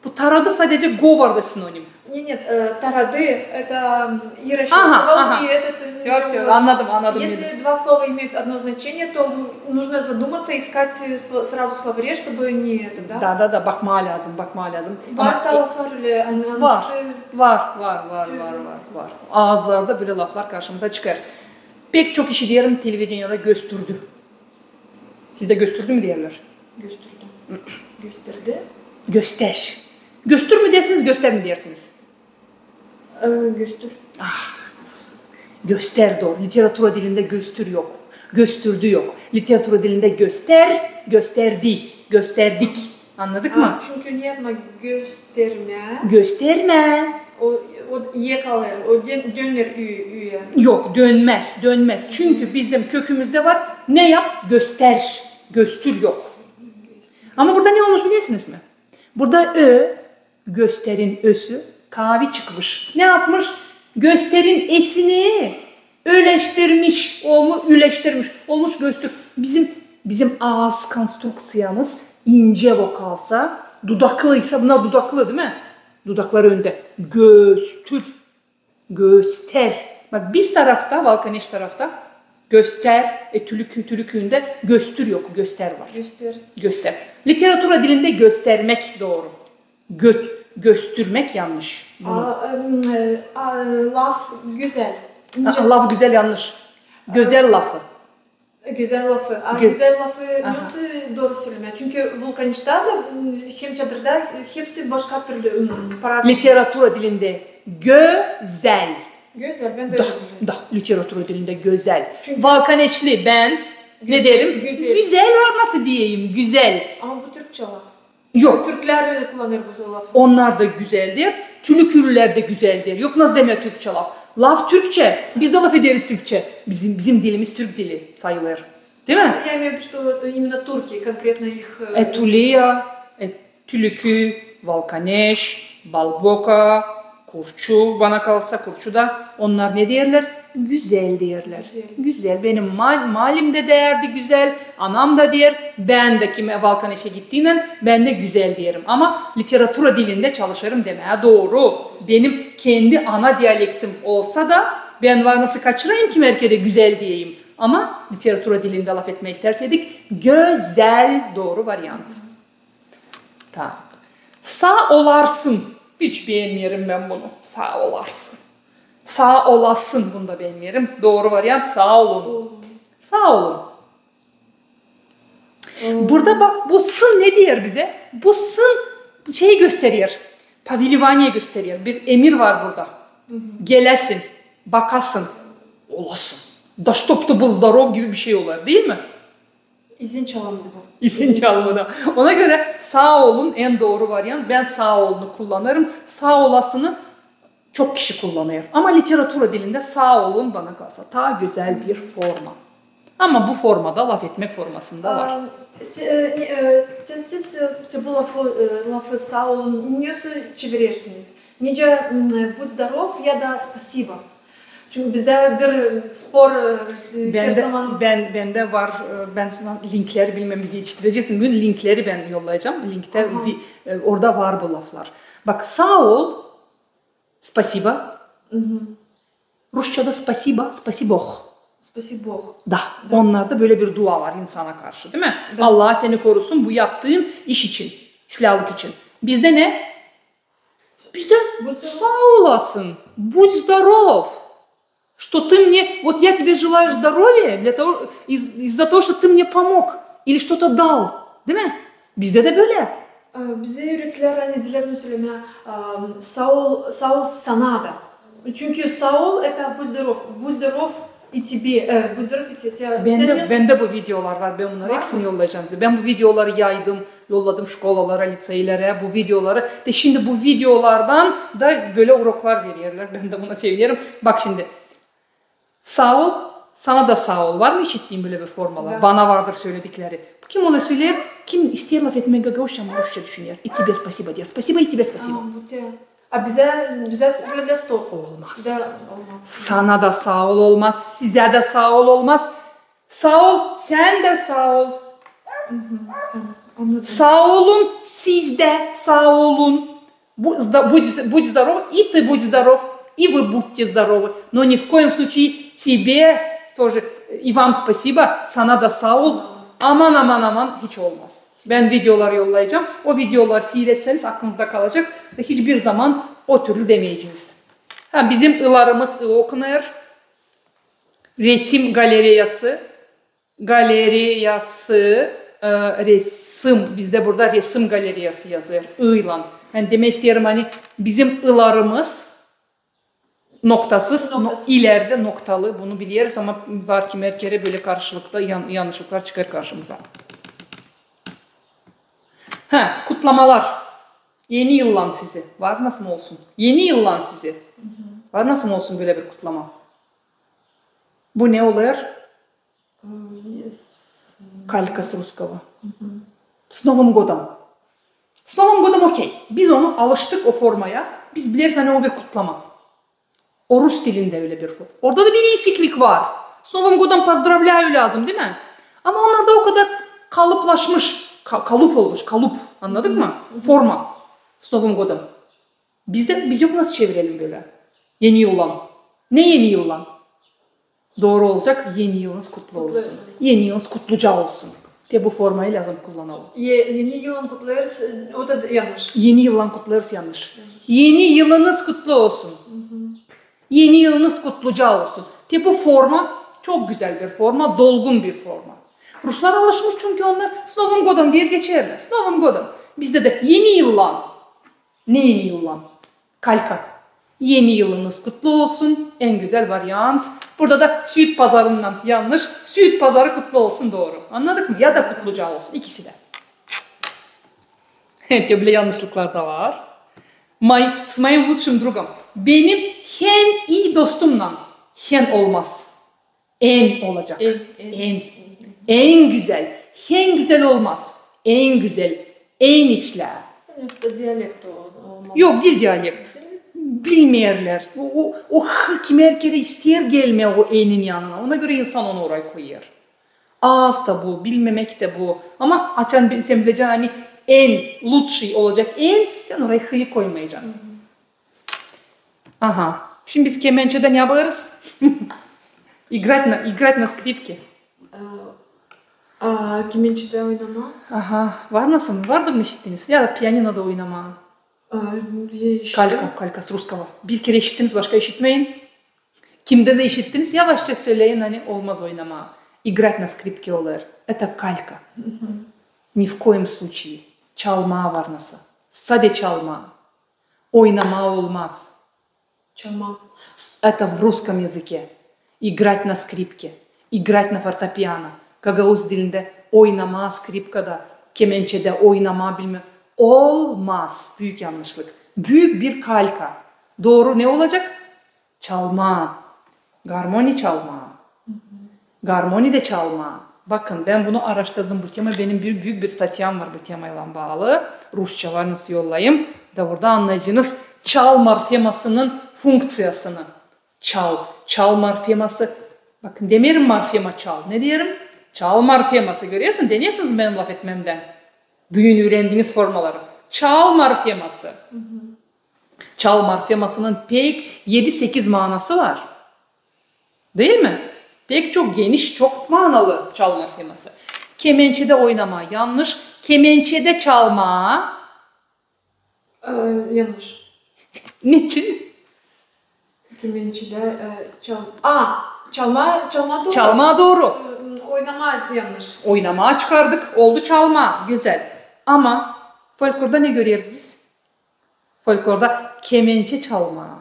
Bu taradı sadece говор'da синоним. Нет, тороды это и расчесывал, и этот... Все, anladım. Если два слова имеют одно значение, то нужно задуматься, искать сразу в словаре, чтобы не это, да? Да, bakma lazım. Var laflar öyle, Var. Ağızlarda böyle laflar karşımıza çıkar. Pek çok kişi diyelim televizyonda gösterdi. Sizde gösterdi mi diyorlar? Gösterdi. Göster. Göster mi dersiniz, göster mi dersiniz? Göster. Göster doğru. Literatüra dilinde göster yok. Gösterdi yok. Literatüra dilinde göster, gösterdi, gösterdik. Anladık mı? Çünkü ne yapma? Gösterme. O ye kalır. O döner üye. Yok, dönmez. Çünkü bizim kökümüzde var. Ne yap? Göster. Göster yok. Ama burada ne olmuş biliyorsunuz mu? Burada gösterin ösü, kavi çıkmış. Ne yapmış? Gösterin esini öleştirmiş, olmuş göster. Bizim ağız konstruksiyamız ince vokalsa, dudaklıysa, buna dudaklı değil mi? Dudaklar önde. Göstür. Göster. Bak biz tarafta, Valkaneş tarafta göster, tülükünde göstür yok, göster var. Göster. Göster. Literatüra dilinde göstermek doğru. Göstermek yanlış. Laf güzel. Laf güzel yanlış. Güzel lafı. Güzel lafı. Güzel lafı nasıl doğru söylemek? Çünkü Vulkaniş'ta da hem çadırda hepsi başka türlü. Literatüra dilinde güzel. Güzel, ben de öyle biliyorum. Literatüra dilinde güzel. Çünkü Valkaneşli ben ne derim? Güzel. Güzel var, nasıl diyeyim? Güzel. Ama bu Türkçe laf. Yok. Türkler kullanır bu lafı. Onlar da güzeldir. Tülükürlüler de güzeldir. Yok nasıl deme Türkçe laf. Laf Türkçe. Biz de laf ederiz Türkçe. Bizim dilimiz Türk dili sayılır. Değil mi? Я имею в виду, что именно турки, конкретно их... Etulia, Tülükü, Valkaneş, Balboka, Kurçu, bana kalsa Kurçu da onlar ne derler? Güzel derler. Güzel. Benim malim de derdi güzel, anam da der. Ben de kime Valkaneş'e gittiğinden ben de güzel derim. Ama literatüra dilinde çalışırım demeye doğru. Benim kendi ana diyalektim olsa da ben var nasıl kaçırayım ki merkeze güzel diyeyim. Ama literatüra dilinde laf etmeyi isterseydik güzel doğru varyant. Tamam. Sağ olarsın. Hiç beğenmiyorum ben bunu. Sağ olarsın. Sağ olasın, bunu da beğenmiyorum. Doğru varyant sağ olun. Sağ olun. Burada bak bu sın ne diyor bize? Bu sın şeyi gösteriyor. Pavilivaniye gösteriyor. Bir emir var burada. Gelesin, bakasın, olasın. Da чтоб ты был здоров gibi bir şey olur değil mi? İzin çalındı bu. İzin çalmadan. Ona göre sağ olun en doğru varyant. Ben sağ olunu kullanırım. Sağ olasını çok kişi kullanıyor. Ama literatüra dilinde sağ olun bana kalsa daha güzel bir forma. Ama bu formada laf etmek formasında var. Siz bu lafı sağ olun nasıl çevirirsiniz? Nece будь здоров ya da спасибо. Çünkü bizde bir spor her zaman... Bende var, ben sana linkleri bilmemizi yetiştireceksin. Bugün linkleri ben yollayacağım. Linkte orada var bu laflar. Bak sağ ol, спасибо. Rusça'da спасибо, спасибо. Спасибо. Da. Onlarda böyle bir dua var insana karşı değil mi? Da. Allah seni korusun bu yaptığın iş için, silahlık için. Bizde ne? Bizde sağ olasın, будь здоров. Что ты мне, вот я тебе желаю здоровья из-за того, что ты мне помог или что-то dal, değil mi? Bizde de böyle. Bize öğrettiler hani dilazım söyleme sağ ol sana da. Çünkü sağ ol это будь здоров и тебе, будь здоров и тебе. Bende bu videolar var. Ben bunları hepsini yollayacağım size. Ben bu videoları yaydım, yolladım şkolalara, liseylere bu videoları. De şimdi bu videolardan da böyle uroklar veriyorlar. Ben de buna sevinirim. Bak şimdi. Sağ ol, sana da sağ ol. Var mı işittiğin böyle bir formalar? Da. Bana vardır söyledikleri. Kim ona söyler? Kim ister laf etmeye gagavuşça ama Rusça düşünüyor. И тебе спасибо diyor. Спасибо и тебе спасибо. Bize söyle stop. Olmaz. Olmaz. Sana da sağ ol olmaz. Size de sağ ol olmaz. Sağ ol, sen de sağ ol. Sağ olun, siz de sağ olun. Будь здоров, и ты будь здоров. И вы будьте здоровы. Но ни в коем случае тебе тоже и вам спасибо, sana da sağ ol. Aman hiç olmaz. Ben videolar yollayacağım. O videoları seyretseniz aklınıza kalacak ve hiçbir zaman o türlü demeyeceğiz. Bizim ılarımız okunuyor. Resim galeriyası. Resim. Bizde burada resim galeriyası yazıyor. İlan. Yani demek isterim hani bizim ılarımız noktasız, ileride noktalı bunu biliyoruz ama var ki merkere böyle karşılıkta yanlışlıklar çıkar karşımıza. Kutlamalar. Yeni yıllan sizi. Var nasıl mı olsun? Yeni yıllan sizi. Var nasıl mı olsun böyle bir kutlama? Bu ne oluyor? Калька с русского. С Новым годом. С Новым годом okey. Biz onu alıştık o formaya. Biz biliriz hani o bir kutlama. O Rus dilinde öyle bir form. Orada da bir iyisilik var. С Новым годом поздравляю lazım değil mi? Ama onlarda o kadar kalıplaşmış. Kalıp olmuş. Kalıp. Anladık mı? Forma. С Новым годом. Biz yok nasıl çevirelim böyle? Yeni yılan. Ne yeni yılan? Doğru olacak. Yeni yılınız kutlu olsun. Yeni yılınız kutluca olsun. De bu formayı lazım kullanalım. Yeni yılın kutlarız. O da yanlış. Yeni yılan kutlarız yanlış. Yeni yılınız kutlu olsun. Yeni yılınız kutluca olsun. De bu forma çok güzel bir forma. Dolgun bir forma. Ruslar alışmış çünkü onlar "S Novым годом" diye geçerler. "S Novым годом". Bizde de yeni yılan. Ne yeni yılan? Kalka. Yeni yılınız kutlu olsun. En güzel varyant. Burada da Süit Pazarı'ndan yanlış. Süit Pazarı kutlu olsun doğru. Anladık mı? Ya da kutluca olsun. İkisi de. Evet, böyle yanlışlıklar da var. С моим лучшим другом. Benim en iyi dostumla. En olmaz. En olacak. En güzel. En güzel olmaz. En güzel. En isla. Diyalekt olmalı. Yok, dil diyalekt. Bilmeyerler. O kim kere ister gelme o e'nin yanına. Ona göre insan onu oraya koyuyor. Ağız da bu, bilmemek de bu. Ama açan sen bileceksin hani en lutşi olacak sen oraya h'yı koymayacaksın. Aha. Şimdi biz kemençede ne yaparız? Играть на скрипке. Kemençede oynama. Aha. Var nasıl mı? Vardı mı işittiniz? Ya da piyanoda oynama. Kalka с русского. Bir kere işittiniz, başka işitmeyin. Kimde de işittiniz, yavaşça söyleyin, hani olmaz oynama. Играть на скрипке olur. Это калька. Ни в коем случае. Çalma var nasıl? Sade çalma. Oynama olmaz. Çalma. Это в русском языке. Играть на скрипке. Играть на фортепиано. Gagavuz dilinde oynama, skripkada, kemençede oynama bilmem. Olmaz. Büyük yanlışlık. Büyük bir kalka. Doğru ne olacak? Çalma. Garmoni çalma. Garmoni de çalma. Bakın ben bunu araştırdım bu tema. Benim büyük bir statyam var bu temayla bağlı. Rusça var, nasıl yollayayım? Da burada anlayacağınız çal morfemasının fonksiyasını. Çal morfeması. Bakın demeyelim morfema çal. Ne diyelim? Çal morfeması. Görüyorsun, deniyorsunuz benim laf etmemden. Bugün öğrendiğiniz formaları. Çal morfeması. Çal morfemasının pek 7-8 manası var. Değil mi? Pek çok geniş, çok manalı çal morfeması. Kemençede oynama yanlış. Kemençede çalma. Yanlış. Niçin? Kemençede çalma doğru. Çalma doğru. Oynama yanlış. Oynama çıkardık. Oldu çalma. Güzel. Ama folklorda ne görüyoruz biz? Folklorda kemençe çalma.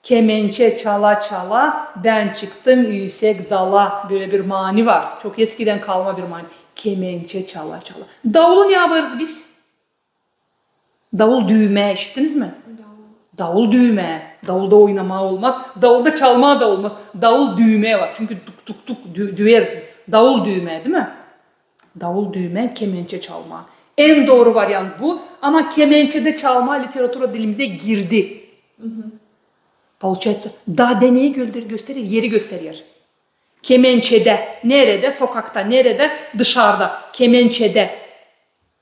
Kemençe çala çala ben çıktım yüksek dala. Böyle bir mani var. Çok eskiden kalma bir mani. Kemençe çala çala. Davulu ne yaparız biz? Davul düğme, işittiniz mi? Davul düğme. Davulda oynama olmaz. Davulda çalma da olmaz. Davul düğme var. Çünkü tuk tuk tuk düğeriz. Davul düğme değil mi? Davul düğme, kemençe çalma. En doğru varyant bu. Ama kemençede çalma literatura dilimize girdi. Получается, da deneyi gösterir, yeri gösteriyor. Kemençede, nerede? Sokakta, nerede? Dışarıda. Kemençede.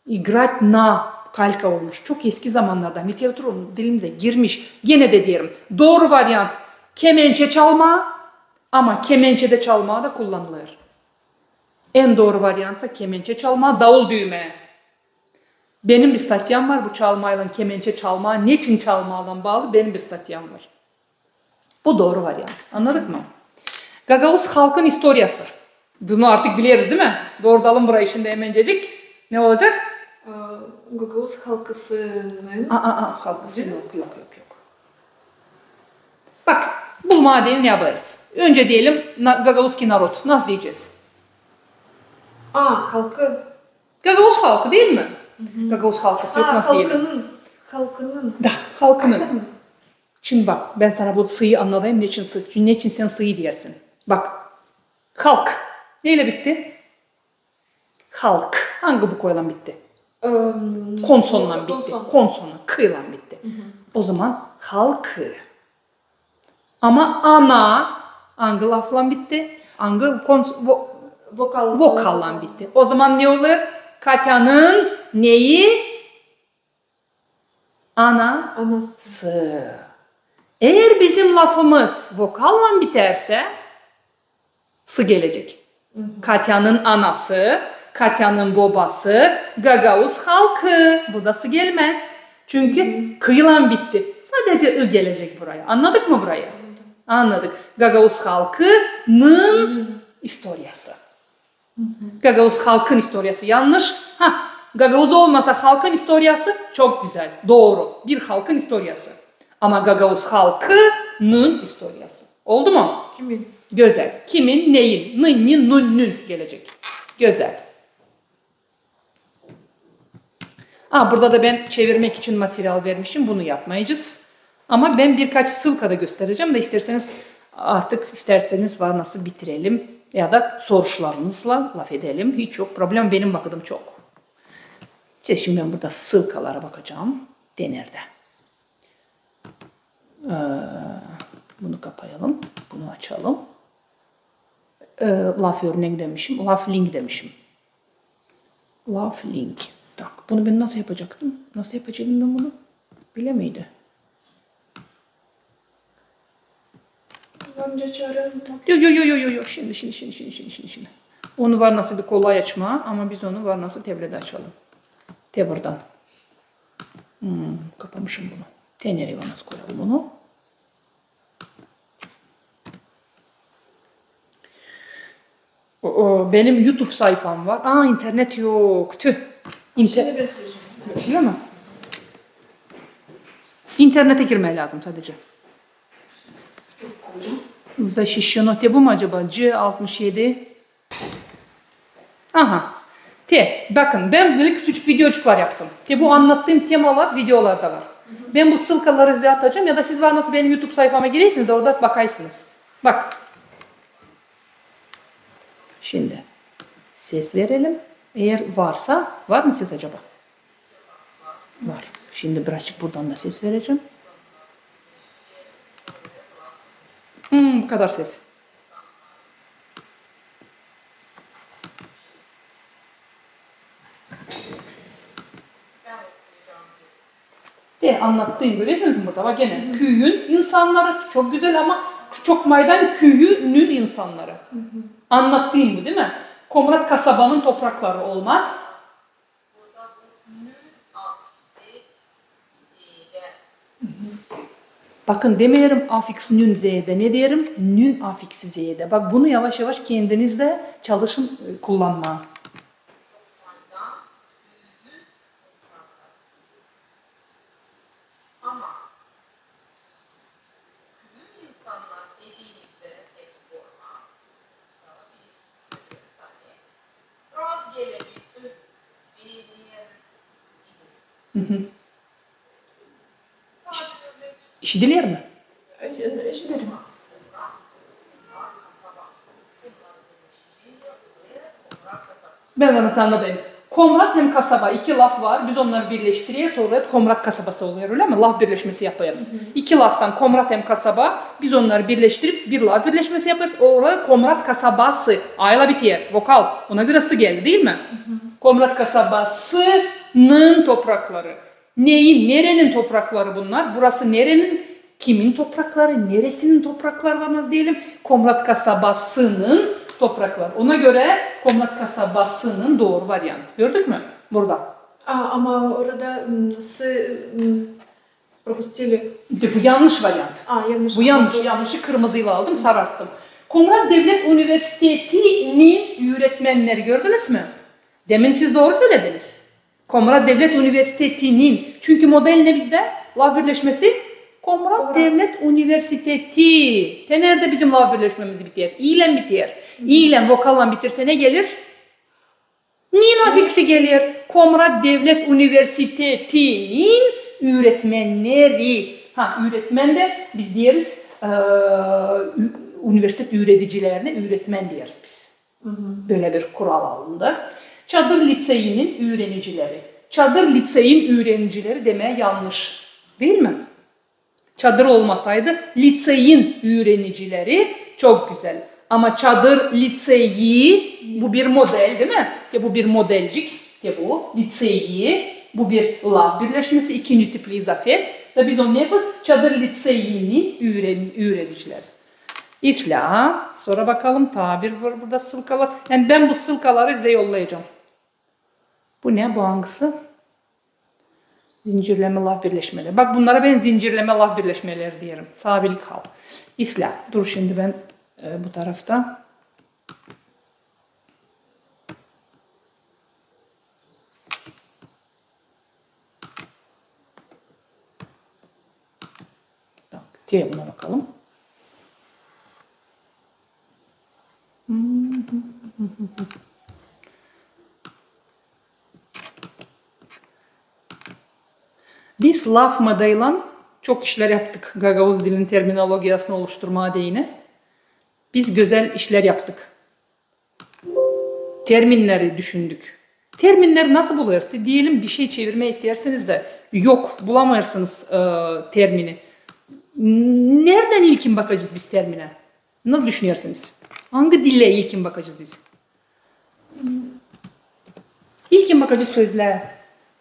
Играть на kalka olmuş. Çok eski zamanlardan literatür dilimize girmiş. Gene de diyelim. Doğru varyant kemençe çalma ama kemençede çalma da kullanılır. En doğru varyantsa kemençe çalma, davul düğme. Benim bir statyam var bu çalmayla kemençe çalma. Niçin çalmadan bağlı benim bir statyam var. Bu doğru varyant. Anladık mı? Gagavuz halkın historiası. Bunu artık biliyoruz değil mi? Doğrudalım burayı şimdi hemencecik. Ne olacak? Gagavuz halkasının... Halkası yok. Bak, bulma diye ne yaparız? Önce diyelim Gagavuzki narod. Nasıl diyeceğiz? Halkı. Gagavuz halkı değil mi? Gagavuz halkası yok, nasıl diyelim? Halkının. Halkının. Şimdi bak, ben sana bu sıyı anlatayım. Niçin sen sıyı diyersin? Bak, halk. Neyle bitti? Halk. Hangi bu koyulan bitti? Konsonla bitti. Konsonla, kıyla bitti. O zaman halkı. Ama ana, hangi lafla bitti? Hangi vokalla bitti. O zaman ne olur? Katya'nın neyi? Anası. Eğer bizim lafımız vokalla biterse sı gelecek. Katya'nın anası, Katya'nın babası, Gagavuz halkı. Burada sı gelmez. Çünkü kıyılan bitti. Sadece ı gelecek buraya. Anladık mı burayı? Anladık. Gagavuz halkının istoryası. Gagavuz halkın istoryası yanlış. Gagavuz olmasa halkın istoryası çok güzel. Doğru. Bir halkın istoryası. Ama Gagavuz halkının istoryası. Oldu mu? Kimin? Güzel. Kimin, neyin? Nın, nun, nün gelecek. Güzel. Burada da ben çevirmek için materyal vermişim. Bunu yapmayacağız. Ama ben birkaç sılkada göstereceğim de isterseniz var nasıl bitirelim ya da soruşlarınızla laf edelim. Hiç yok problem. Benim vakıdım çok. Şimdi ben burada sılkalara bakacağım. Denerde. Bunu kapayalım. Bunu açalım. Laf örnek demişim. Laf link demişim. Laf link. Tak. Bunu ben nasıl yapacaktım? Nasıl yapacaktım ben bunu? Bilemeydi. Yo. Şimdi. Onu var nasıl bir kolay açma ama biz onu var nasıl tevrede açalım. Buradan. Kapamışım bunu. Teneri var nasıl koyalım bunu. Benim YouTube sayfam var. İnternet yok. Tüh. Şimdi ben söyleyeceğim. Öyle mi? İnternete girmeye lazım sadece. Защищено. Bu mu acaba? C67. Bakın ben böyle küçücük videocuklar yaptım. Bu anlattığım temalar videolarda var. Ben bu sılkaları size atacağım ya da siz var nasıl benim YouTube sayfama girersiniz orada bakarsınız. Bak. Şimdi ses verelim. Eğer varsa, var mı ses acaba? Var. Şimdi birazcık buradan da ses vereceğim. Bu kadar ses. Anlattığım görüyorsunuz mu burada? Bak gene köyün insanları çok güzel ama çok maydan köyünün insanları. Anlattığım bu değil mi? Komrat kasabanın toprakları olmaz. Bakın demeyelim afix nün z'de. Ne diyelim? Nün afix z'de. Bak bunu yavaş yavaş kendinizde çalışın kullanma. İşitilir mi? İşitirim. Ben sana anlatayım. Komrat hem kasaba iki laf var. Biz onları birleştiriye sonra komrat kasabası oluyor öyle mi? Laf birleşmesi yaparız. İki laftan komrat hem kasaba biz onları birleştirip bir laf birleşmesi yaparız. Orada komrat kasabası. Ayla bitiyor. Vokal. Ona göre sı geldi değil mi? Komrat kasabasının toprakları. Nerenin toprakları bunlar? Burası nerenin? Kimin toprakları? Neresinin toprakları var nasıl diyelim? Komrat kasabasının toprakları. Ona göre Komrat kasabasının doğru varyant. Gördük mü? Burada. Ama orada propustili. Bu yanlış varyant. Yanlış. Bu yanlış. Yanlışı kırmızıyla aldım, sararttım. Komrat Devlet Üniversitesi'nin öğretmenleri gördünüz mü? Demin siz doğru söylediniz. Komrat Devlet Üniversitesi'nin. Çünkü model ne bizde? Laf birleşmesi. Komrat Devlet Üniversitesi. Nerede bizim laf birleşmemiz biter? İ'yle biter. İ'yle vokalla bitirse ne gelir? Nin afiksi gelir. Komrat Devlet Üniversitesi'nin öğretmenleri. Öğretmen de biz diyeriz üniversite öğreticilerine öğretmen diyeriz biz. Böyle bir kural alındı. Çadır Liseyi'nin öğrenicileri. Çadır Liseyin öğrenicileri demeye yanlış. Değil mi? Çadır olmasaydı Liseyin öğrenicileri çok güzel. Ama Çadır Liseyi bu bir model değil mi? Bu bir modelcik. Bu Liseyi Bu bir lav birleşmesi. İkinci tipli izafet. Ve biz onu ne yaparız? Çadır liseyinin üreticileri. İsla. Sonra bakalım tabir var burada sılkalar. Yani ben bu sılkaları size yollayacağım. Bu ne? Bu hangisi? Zincirleme laf birleşmeleri. Bak bunlara ben zincirleme laf birleşmeleri diyelim. Sabirlik hal. İsla. Dur şimdi ben bu tarafta. Diye buna bakalım. Biz laf modayla çok işler yaptık. Gagavuz dilinin terminolojisini oluşturmaya değine. Biz güzel işler yaptık. Terminleri düşündük. Terminleri nasıl buluyoruz? Diyelim bir şey çevirmeye isterseniz de yok bulamıyorsunuz termini. Nereden ilkin bakacağız biz termine? Nasıl düşünüyorsunuz? Hangi dille ilkin bakacağız biz? İlkin bakacağız sözler.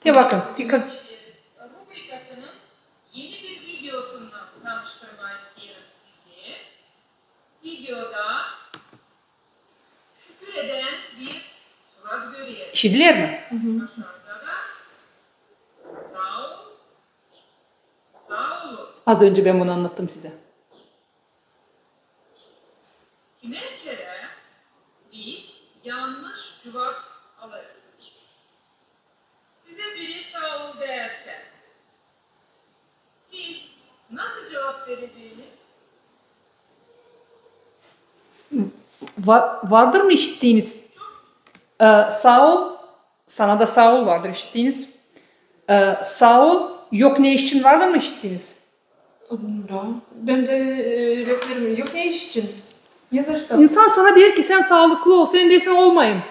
De bakın. Rubrikasının yeni bir videosundan tanıştırmak isterim sizi. Videoda şükür eden bir surat görüyoruz. İşittiler mi? Aşağıda da sağ ol, sağ olun. Az önce ben bunu anlattım size. Kime kere biz yanlış cevap alırız. Size biri sağ ol derse, siz nasıl cevap vereceğiniz? Vardır mı işittiğiniz? Sağ ol. Sana da sağ ol vardır işittiğiniz. Sağ ol. Yok ne iş için vardır mı işittiğiniz? Да. Ben de reslerim yok ne iş için? Ne za что? İnsan sana der ki sen sağlıklı ol. Sen değilsen olmayayım.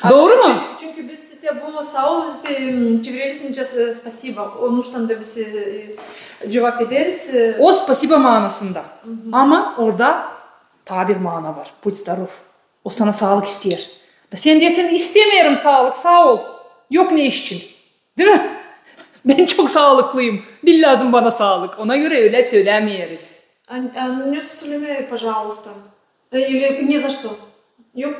Doğru mu? Çünkü biz bunu sağ ol çevirirsince спасибо. Onun için de biz cevap ederiz. O spasiba manasında. Ama orada tabir mana var. Будь здоров. O sana sağlık ister. Da sen diyorsun istemiyorum sağlık, sağ ol. Yok ne iş için. Değil mi? Ben çok sağlıklıyım. Dil lazım bana sağlık. Ona göre öyle söylemeyiz. Не söyleme, пожалуйста. Или не за что. Yok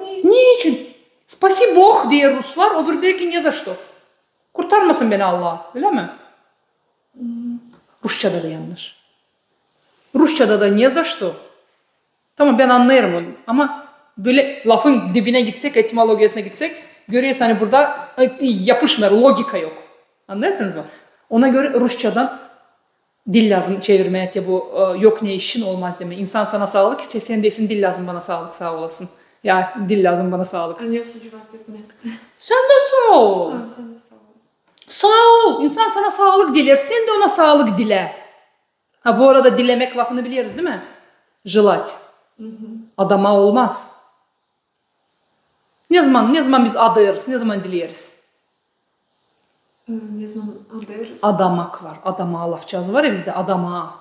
ne? Niçin? Spasi Bog diye Ruslar, öbürü der ki ne za что. Kurtarmasın beni Allah. Öyle mi? Rusçada da yanlış. Rusçada da ne za что. Tamam ben anlarım onu. Ama böyle lafın dibine gitsek, etimolojisine gitsek görüyorsun hani burada yapışmıyor, logika yok. Anlarsınız mı? Ona göre Rusçadan dil lazım çevirmeye ya bu yok ne işin olmaz deme. İnsan sana sağlık ise sen desin dil lazım bana sağlık sağ olasın. Ya dil lazım bana sağlık. Annesi cevap etme. Sen de sağ ol. Sen de sağ ol. Sağ ol. İnsan sana sağlık diler. Sen de ona sağlık dile. Ha bu arada dilemek lafını biliyoruz değil mi? Желать. Adama olmaz. Ne zaman biz adayırız, ne zaman dileriz? Ne zaman adayırız? Adamak var. Adama lafçası var ya bizde adama.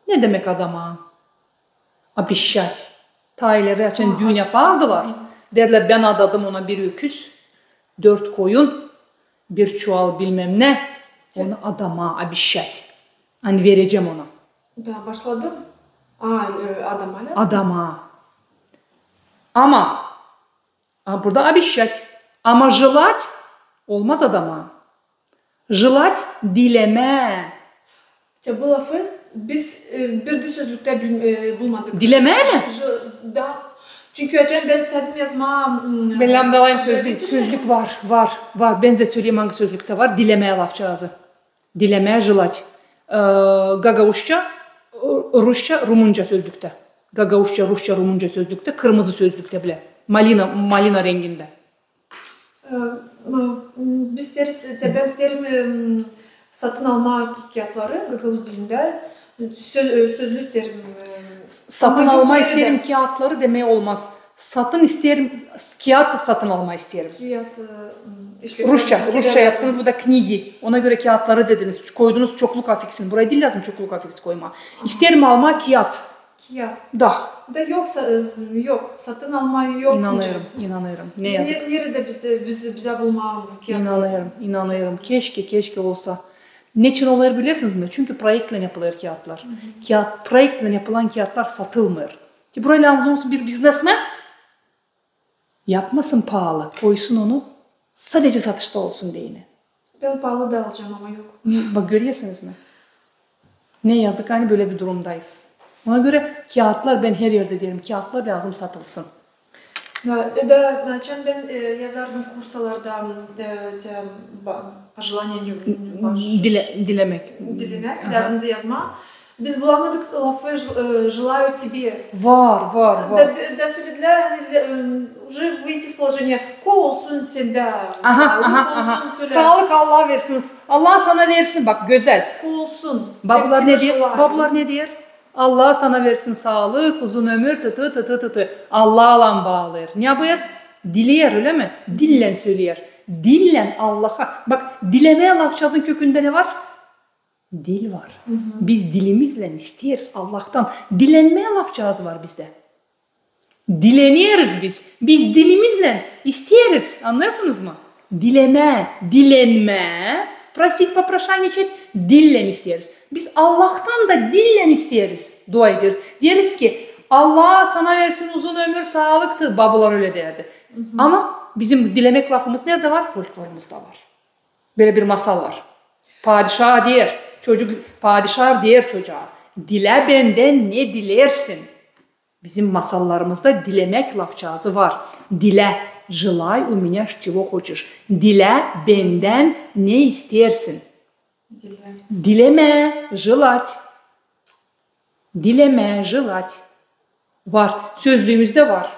Ne demek adama? Обещать. Tayileri açan düğün yapardılar. Derler ben adadım ona bir öküz, 4 koyun, bir çuval bilmem ne. Onu adama обещать. Hani vereceğim ona. Da başladım. Adama lazım. Adama. Ama burada обещать. Ama желать olmaz adama. Желать dileme. Bu lafı biz bir de sözlükte bulmadık. Dileme mi? Da. Çünkü açan ben istedim yazma. Ben lambdalayım sözlük. Sözlük var. Ben size söyleyeyim hangi sözlükte var. Dilemeye lafçağızı. Dilemeye желать. Gagavuşça, Rusça, Rumunca sözlükte. Gagavuşça, Rusça, Rumunca sözlükte. Kırmızı sözlükte bile. Malina renginde. Biz deriz, ben isterim satın alma kağıtları Gagavuz dilinde. Sözlü isterim. Satın alma isterim kağıtları demeye olmaz. Satın isterim, kağıt satın alma isterim. Rusça yaptınız bu da knigi. Ona göre kağıtları dediniz. Koydunuz çokluk afiksin. Buraya dil lazım çokluk afiks koyma. İsterim alma kağıt. Ya. Da. Da yoksa yok. Satın alma yok. İnanıyorum. Ne yazık. Nerede bize bulma bu kağıt? İnanıyorum. Keşke olsa. Ne için olayır bilirsiniz mi? Çünkü proyektle yapılır kağıtlar. Proyektle yapılan kağıtlar satılmıyor. Ki buraya lazım olsun bir biznesmen yapmasın pahalı. Koysun onu sadece satışta olsun diyene. Ben pahalı da alacağım ama yok. Bak görüyorsunuz mu? Ne yazık hani böyle bir durumdayız. Ona göre kağıtlar ben her yerde derim. Kağıtlar lazım satılsın. Geçen ben yazardım kursalarda пожелание Dilemek. Lazımdı yazma. Biz bulamadık lafı желаю тебе. Var. Da söylediler hani уже выйти из положения. Kol olsun sende. Sağlık Allah versiniz. Allah sana versin. Bak güzel. Kol olsun. Babalar ne diyor? Babalar ne diyor? Allah sana versin sağlık, uzun ömür, tı. Allah'la bağlayır. Ne yapıyor? Dileyer öyle mi? Dillen söyleyer. Dillen Allah'a. Bak dilemeye lafçazın kökünde ne var? Dil var. Biz dilimizle isteyeriz Allah'tan. Dilenmeye lafçaz var bizde. Dileniyoruz biz. Biz dilimizle isteyeriz. Anlıyorsunuz mu? Dilenme. Просить, попрошайничать, dillen isteyeriz. Biz Allah'tan da dillen isteyeriz. Dua ederiz. Deriz ki Allah sana versin uzun ömür, sağlıktı. Babalar öyle derdi. Ama bizim dilemek lafımız nerede var? Folklorumuzda var. Böyle bir masal var. Padişah der çocuğa. Dile benden ne dilersin? Bizim masallarımızda dilemek lafçazı var. Dile. Желай у меня чего хочешь. Dile benden ne istersin? Dileme, желать. Dileme, желать. Var. Sözlüğümüzde var.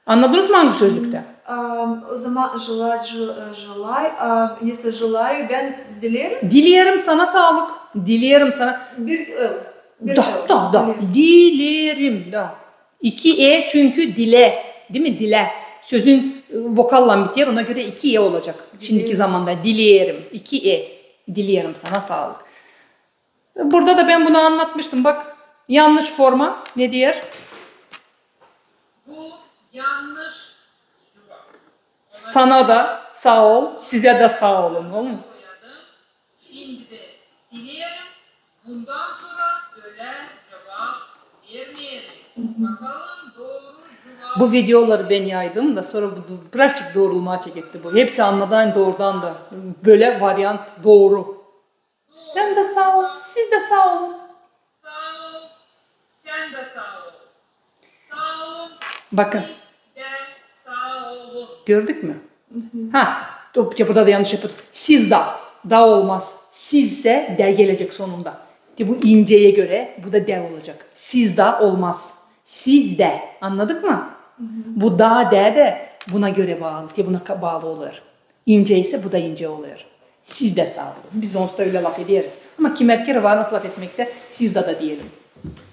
Anladınız mı hangi sözlükte? O zaman желай, если желаю ben dilerim. Dilerim sana sağlık. Dilerim sana. Da. Dilerim da. 2 çünkü dile. Değil mi? Dile. Sözün vokalla bitiyor. Ona göre 2 olacak. Şimdiki zamanda dilerim. 2 Dilerim sana sağlık. Burada da ben bunu anlatmıştım. Bak yanlış forma. Ne diyor? Bu yanlış cevap. Sana da sağ ol. Size de sağ olun. Olur mu? Şimdi de dilerim. Bundan sonra öyle cevap vermeyelim. Bakalım doğru cevap. Bu videoları ben yaydım da sonra birazcık doğrulmaya çekti bu. Hepsi anladan doğrudan da. Böyle varyant doğru. Sen de sağ ol. Siz de sağ olun. Sağ ol. Sen de sağ ol. Sağ olun. Bakın. Siz de sağ olun. Gördük mü? Burada da yanlış yapıyoruz. Siz da olmaz. Sizse de gelecek sonunda. Bu inceye göre bu da de olacak. Siz de olmaz. Siz de. Anladık mı? Bu de buna göre bağlı. Buna bağlı olur. İnce ise bu da ince oluyor. Siz de sağ olun. Biz onsuz öyle laf ederiz. Ama kim erkeğe var nasıl laf etmekte? Siz de diyelim.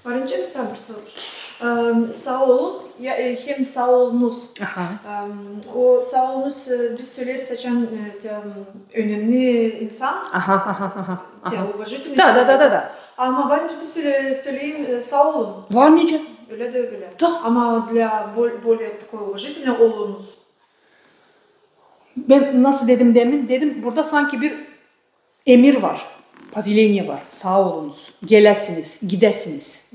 Varınca bir tane soru. Sağ olun. Hem sağ olunuz. O sağ olunuz biz söyleriz seçen önemli insan. Уважительный. Da. Ama bence de söyleyeyim sağ olun. Var nice. Öyle de öyle. Da. Ama для более такой уважительный olunuz. Ben nasıl dedim demin? Dedim burada sanki bir emir var. Pavilenya var. Sağ olunuz. Gelesiniz. Gidesiniz.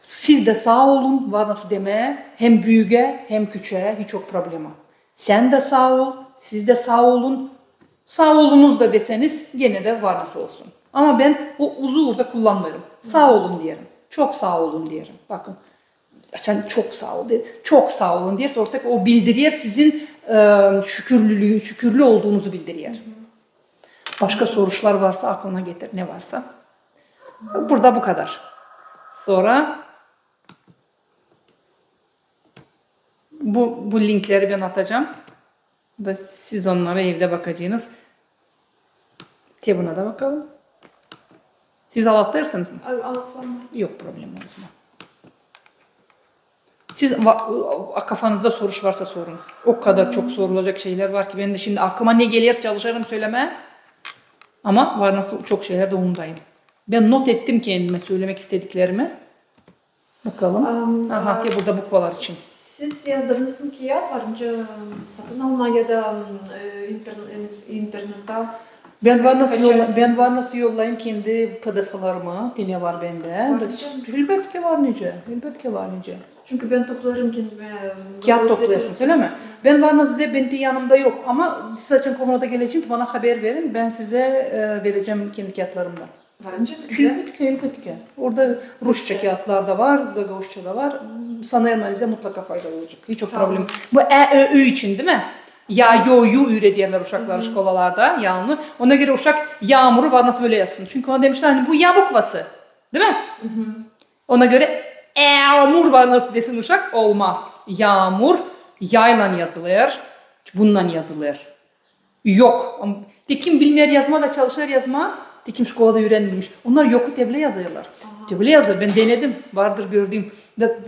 Siz de sağ olun. Var nasıl demeye? Hem büyüğe hem küçüğe hiç yok problema. Sen de sağ ol. Siz de sağ olun. Sağ olunuz da deseniz gene de var nasıl olsun. Ama ben o uzu orada kullanmıyorum. Sağ olun diyelim. Çok sağ olun diyelim. Bakın. Çok sağ ol. Çok sağ olun diye ortak o bildiriyor sizin şükürlü olduğunuzu bildiriyor. Başka sorular varsa aklına getir ne varsa. Burada bu kadar. Sonra bu linkleri ben atacağım. Da siz onlara evde bakacaksınız. Buna da bakalım. Siz alatlarsanız mı? Alatlarım. Yok problem o zaman. Siz kafanızda soruş varsa sorun. O kadar çok sorulacak şeyler var ki ben de şimdi aklıma ne gelir çalışırım söylemeye. Ama var nasıl çok şeyler de umudayım. Ben not ettim kendime söylemek istediklerimi. Bakalım. Aha, burada bukvalar için. Siz yazdığınız kağıt varınca satın alma ya da internette. Ben var nasıl yollayayım kendi PDF'larımı. Ne var bende? Elbette var nice. Elbette var nice. Çünkü ben toplarım kendime. Kağıt toplayasın, söyle mi? Ben var nasıl size, benim de yanımda yok. Ama siz açın konuda geleceğiniz bana haber verin. Ben size vereceğim kendi kağıtlarımdan. Varınca? Elbette. Orada Rusça kağıtlar da var, Gagavuzça da var. Sana Ermenize mutlaka faydalı olacak. Hiç o problem. Bu Ö için değil mi? Ya yu öğretiyorlar uşaklar şkolalarda yağını. Ona göre uşak yağmuru var nasıl böyle yazsın. Çünkü ona demişler hani bu ya bukvası. Değil mi? Ona göre yağmur var nasıl desin uşak? Olmaz. Yağmur yayla yazılır. Bununla yazılır. Yok. Kim bilmeyer yazma da çalışır yazma. Kim şkolada öğrenmemiş. Onlar yoku teble yazıyorlar. Teble yazıyor. Ben denedim. Vardır gördüğüm.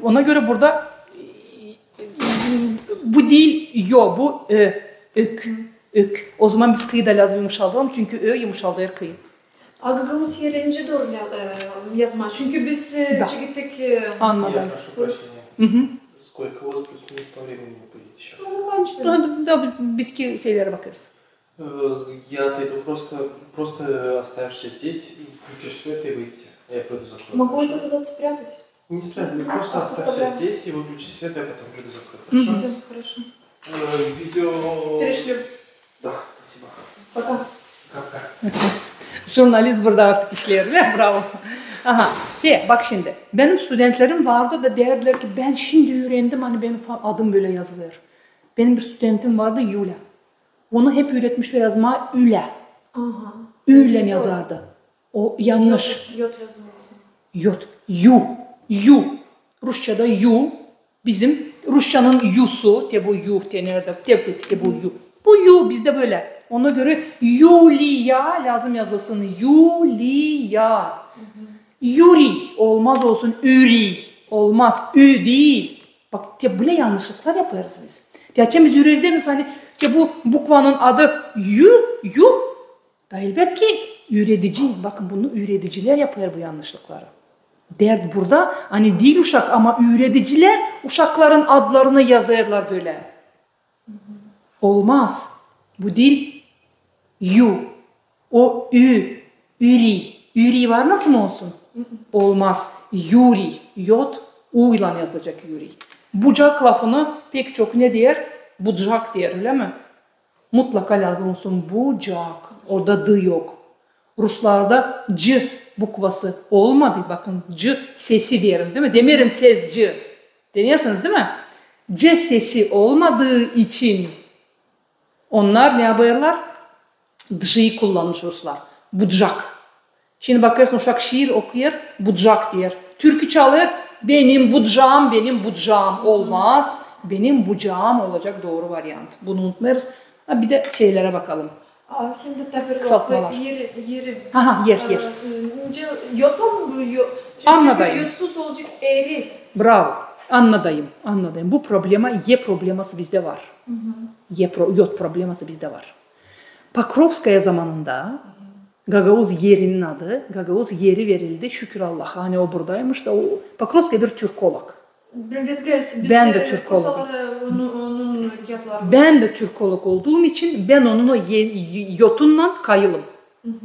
Ona göre burada bu değil yo, bu ök. O zaman biz kıyı da lazım yumuşaldıralım. Çünkü yumuşaldır kıyı. Gagavuz yerince doğru yazma. Çünkü biz gittik. Anladım. Сколько у вас плюс-минус по времени вы будете сейчас? Da bitki şeylere bakarız. Я отойду, просто оставишься здесь, и включишь свет и выйти. Я пойду закрою. Могу это куда-то спрятать? Не спрятать, просто оставься здесь и выключи свет, я потом приду закрою. Все, хорошо. Видео... Перешлю. Да, спасибо. Пока. Пока. Jurnalist burada artık işler. Bravo. Aha. Bak şimdi. Benim studentlerim vardı da derdiler ki ben şimdi öğrendim hani benim adım böyle yazılır. Benim bir studentim vardı Yulia. Onu hep öğretmişler yazma Üle. Aha. Üle yazardı. O yanlış. Yot yazılmaz mı? Yot. Yu. Rusça'da yu. Bizim Rusça'nın yusu. Bu yu. Nerede? Bu yu. Bu yu bizde böyle. Ona göre Yulia lazım yazılsın. Yulia. Yuri olmaz olsun. Üri olmaz. Ü değil. Bak böyle yanlışlıklar yaparız biz. Gerçekten biz üreri deriz hani bu bukvanın adı yu. Da elbette ki üretici. Bakın bunu üreticiler yapıyor bu yanlışlıkları. Dert burada hani değil uşak ama üreticiler uşakların adlarını yazarlar böyle. Olmaz. Bu dil yu. O üri var nasıl mı olsun? Olmaz. Yuri. Yot uyla yazacak yuri. Bucak lafını pek çok ne der? Bucak der öyle mi? Mutlaka lazım olsun bucak. Orada dı yok. Ruslarda c bukvası olmadı. Bakın c sesi diyelim değil mi? Demerim ses c. Deniyorsunuz değil mi? C sesi olmadığı için onlar ne yapıyorlar? D'yi kullanmış Ruslar. Bucak. Şimdi bakıyorsun uşak şiir okuyor, bucak diyor. Türkü çalıyor, benim bucağım olmaz. Benim bucağım olacak doğru varyant. Bunu unutmayız. Bir de şeylere bakalım. Şimdi tabii kısaltmalar. Yeri. Aha, yer. Yotla mı? Anladım. Çünkü yotsuz olacak eri. Bravo. Anladım. Bu probleması bizde var. Yot probleması bizde var. Pakrovskaya zamanında Gagavuz yerinin adı, Gagavuz yeri verildi. Şükür Allah'a. Hani o buradaymış da o Pakrovskaya bir Türkolog. Ben de Türkologum. Ben de Türkolog olduğum için ben onun o yotunla kayılım.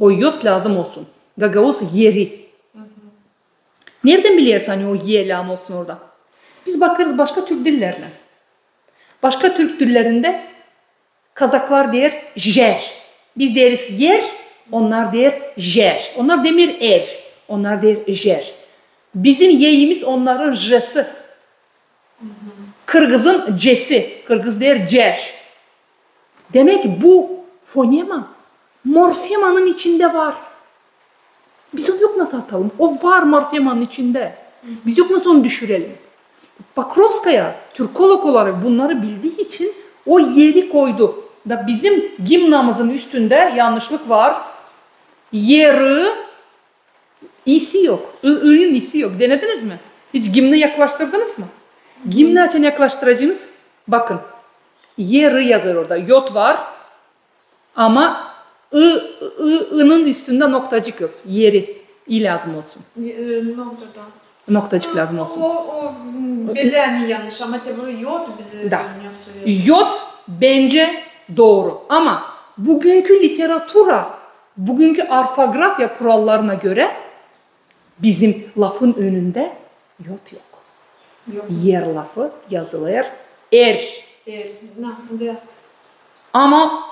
O yot lazım olsun. Gagavuz yeri. Nereden biliyorsun hani o yelam olsun orada? Biz bakarız başka Türk dillerine. Başka Türk dillerinde Kazaklar der jer. Biz deriz yer, onlar der jer. Onlar demir er, onlar der jer. Bizim y'imiz onların j'si. Kırgız'ın c'si. Kırgız der cer. Demek bu fonema morfemanın içinde var. Biz onu yok nasıl atalım? O var morfemanın içinde. Biz yok nasıl onu düşürelim? Pakrovskaya, Türkolog olarak bunları bildiği için o yeri koydu. Da bizim gimnamızın üstünde yanlışlık var. Yeri iyisi yok. I'ın iyisi yok. Denediniz mi? Hiç gimne yaklaştırdınız mı? Gimne açın yaklaştıracaksınız. Bakın. Yeri yazar orada. Yot var. Ama i'nın üstünde noktacık yok. Yeri. İ lazım olsun. Noktada. Noktacık lazım olsun. O belli yani yanlış ama tabii yod bizi Da. bilmiyorsun. Yod bence doğru ama bugünkü literatura, bugünkü orfografiya kurallarına göre bizim lafın önünde yod yok. Yok. Yer lafı yazılır er. Da. Ama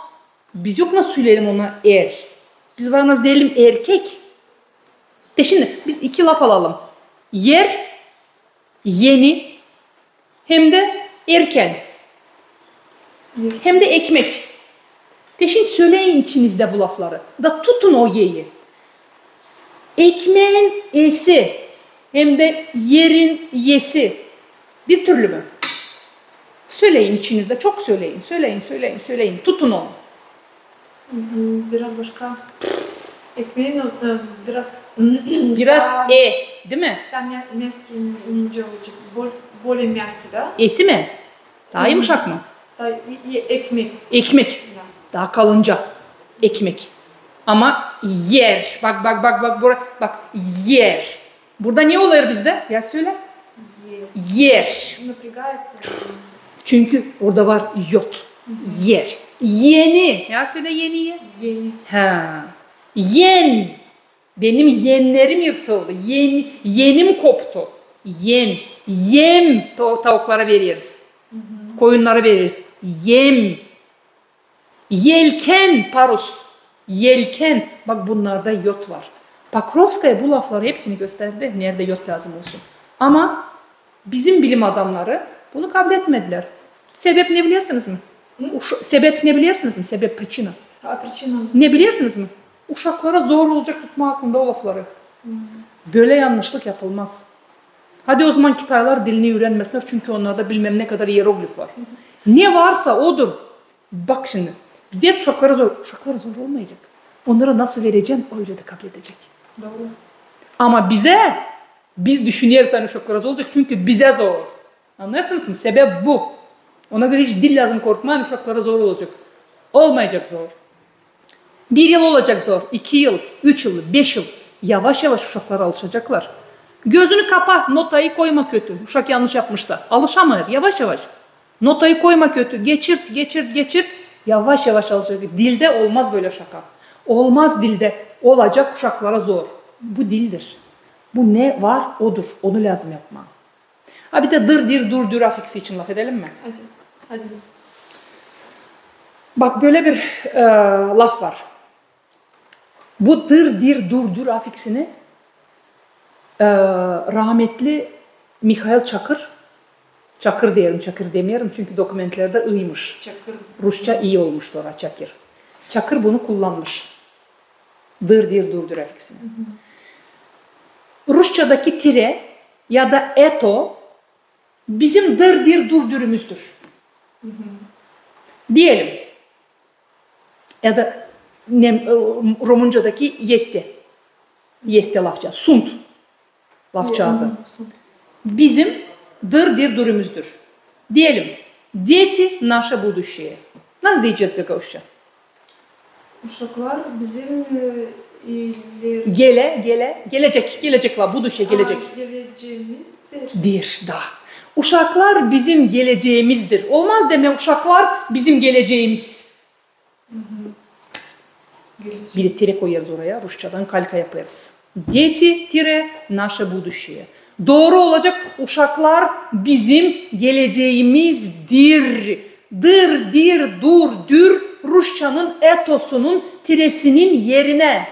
biz yok nasıl söyleyelim ona er. Biz var nasıl diyelim erkek. De şimdi biz iki laf alalım. Yer, yeni hem de erken. Yer. Hem de ekmek. De şimdi söyleyin içinizde bu lafları. Da tutun o yeyi. Ekmeğin esi hem de yerin yesi. Bir türlü mü? Söyleyin içinizde. Çok söyleyin. Söyleyin. Tutun onu. Biraz başka. Ekmeğin biraz Biraz değil mi? Там мягкий, ince olacak. Более мягкий, да? Esi mi? Daha yumuşak mı? Da ekmek. Ekmek. Da. Daha kalınca. Ekmek. Ama yer. Bak yer. Burada ne oluyor bizde? Ya söyle. Yer. Напрягается. Çünkü orada var yot. Yer. Yeni. Ya söyle yeni. Yeni. Ha. Yen. Benim yenlerim yırtıldı. Yenim koptu. Yem tavuklara veriyoruz. Koyunlara veririz. Yem. Yelken parus. Yelken. Bak bunlarda yot var. Pakrovskaya bu lafları hepsini gösterdi. Nerede yot lazım olsun. Ama bizim bilim adamları bunu kabul etmediler. Sebep ne bilirsiniz mi? Sebep ne bilirsiniz mi? Sebep причина. Причина. Ne bilirsiniz mi? Uşaklara zor olacak tutma hakkında o lafları. Böyle yanlışlık yapılmaz. Hadi o zaman Kitaylar dilini öğrenmesinler çünkü onlarda bilmem ne kadar hieroglif var. Ne varsa odur. Bak şimdi. Biz diye uşaklara zor. Uşaklara zor olmayacak. Onlara nasıl vereceğim öyle de kabul edecek. Doğru. Ama biz düşünüyorsan uşaklara zor olacak çünkü bize zor. Anlarsınız mı? Sebep bu. Ona göre hiç dil lazım korkmayın uşaklara zor olacak. Olmayacak zor. 1 yıl olacak zor, 2 yıl, 3 yıl, 5 yıl. Yavaş yavaş uşaklara alışacaklar. Gözünü kapa, notayı koyma kötü. Uşak yanlış yapmışsa. Alışamıyor, yavaş yavaş. Notayı koyma kötü. Geçirt. Yavaş yavaş alışacak. Dilde olmaz böyle şaka. Olmaz dilde. Olacak uşaklara zor. Bu dildir. Bu ne var odur. Onu lazım yapma. Ha bir de dur afiksi için laf edelim mi? Hadi. Bak böyle bir laf var. Bu dur afiksini rahmetli Mikhail Çakır diyelim, Çakır demiyorum çünkü dokumentlerde iyiymiş. Çakır. Rusça iyi olmuş sonra Çakır. Çakır bunu kullanmış. Dur afiksini. Rusçadaki tire ya da eto bizim durdurumuzdur. Diyelim. Ya da Romunca'daki yeste lafça, sunt lafçası. Bizim durdurumuzdur. Diyelim, дети наше будущее. Nasıl diyeceğiz Gagavuşça? Uşaklar bizim gelecek var, будущее gelecek. Geleceğimizdir. Uşaklar bizim geleceğimizdir. Olmaz deme uşaklar bizim geleceğimiz. Bir de tire koyarız oraya. Rusçadan kalka yaparız. Дети тире наше будущее. Doğru olacak uşaklar bizim geleceğimizdir. Dur. Rusçanın etosunun tiresinin yerine.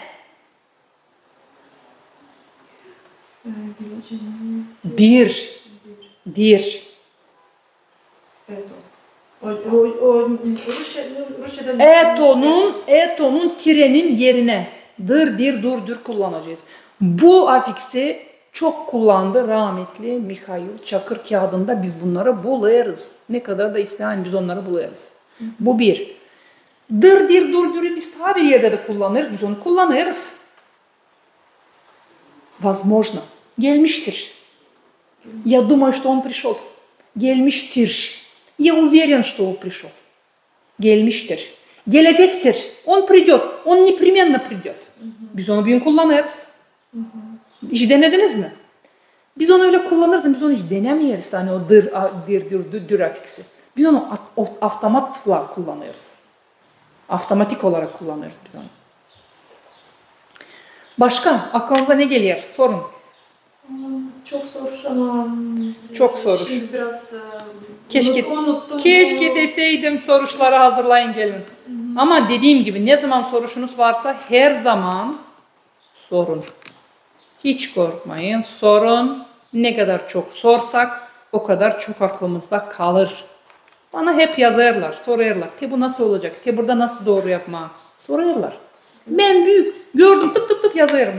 Dir. Etonun tirenin yerine dur kullanacağız. Bu afiksi çok kullandı rahmetli Mikhail Çakır kağıdında biz bunları buluruz. Ne kadar da isteyen biz onları buluruz. Bu bir. Dur'u biz daha bir yerde de kullanırız. Biz onu kullanırız. Возможно. Gelmiştir. Я думаю, что он пришел. Gelmiştir. Я уверен, что он пришел. Gelmiştir. Gelecektir. Он придет. Он непременно придет. Biz onu bugün kullanırız. Hiç denediniz mi? Biz onu öyle kullanırız, biz onu hiç denemeyiz. Hani o dır afiksi. Biz onu avtomatla kullanıyoruz. Avtomatik olarak kullanıyoruz biz onu. Başka aklınıza ne geliyor? Sorun. Çok soruş ama Çok soruş. şimdi biraz Keşke unuttum. deseydim soruşları hazırlayın gelin. Ama dediğim gibi ne zaman soruşunuz varsa her zaman sorun. Hiç korkmayın, sorun. Ne kadar çok sorsak o kadar çok aklımızda kalır. Bana hep yazarlar, soruyorlar. Bu nasıl olacak? Burada nasıl doğru yapma? Soruyorlar. Ben büyük gördüm tıp tıp yazarım.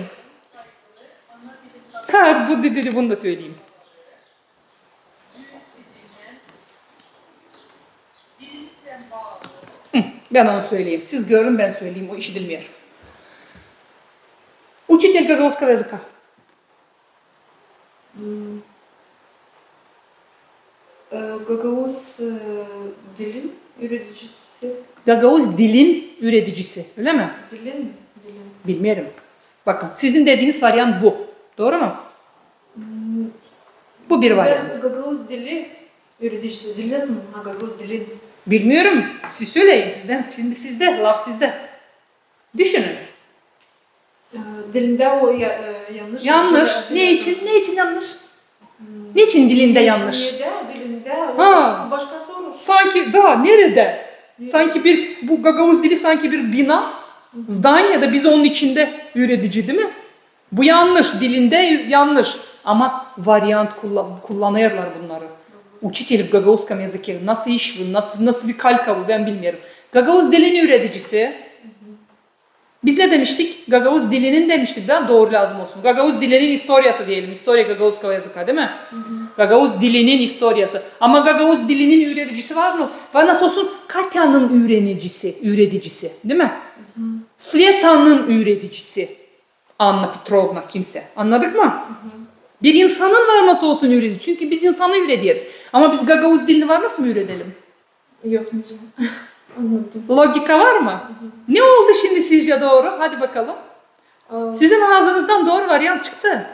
Bu dedi bunu da söyleyeyim. Ben onu söyleyeyim. Siz görün ben söyleyeyim. O işitilmiyor. Учитель гагаузского языка. Gagavuz dilin üreticisi. Gagavuz dilin üreticisi. Öyle mi? Dilin. Bilmiyorum. Bakın sizin dediğiniz varyant bu. Doğru mu? Bu bir varyant. Ben Gagavuz dili üreticisi. Dillez mi? Gagavuz dilin. Bilmiyorum. Siz söyleyin sizden. Şimdi sizde. Laf sizde. Düşünün. Dilinde o yanlış. Yanlış. Ne için? Ne için yanlış? Niçin dilinde yanlış? Dilinde. Ha. Başka soru. Sanki daha nerede? Sanki bu Gagavuz dili sanki bir bina. Zdanya'da biz onun içinde üretici değil mi? Bu yanlış. Dilinde yanlış. Ama varyant kullanıyorlar bunları. Учитель в гагаузском языке. Nasıl iş bu? Nasıl bir kalka bu? Ben bilmiyorum. Gagavuz dilinin üreticisi. Biz ne demiştik? Gagavuz dilinin demiştik. Ben doğru lazım olsun. Gagavuz dilinin historiası diyelim. Historia Gagauzskого языка değil mi? Gagavuz dilinin historiası. Ama Gagavuz dilinin üreticisi var mı? Var nasıl olsun? Katya'nın üreticisi. Değil mi? Sveta'nın üreticisi. Anna Petrovna kimse. Anladık mı? Bir insanın var nasıl olsun üretici. Çünkü biz insanı üretiyoruz. Ama biz Gagavuz dilini var nasıl mı üretelim? Yok. Anladım. Logika var mı? Ne oldu şimdi sizce doğru? Hadi bakalım. Sizin ağzınızdan doğru varyant çıktı.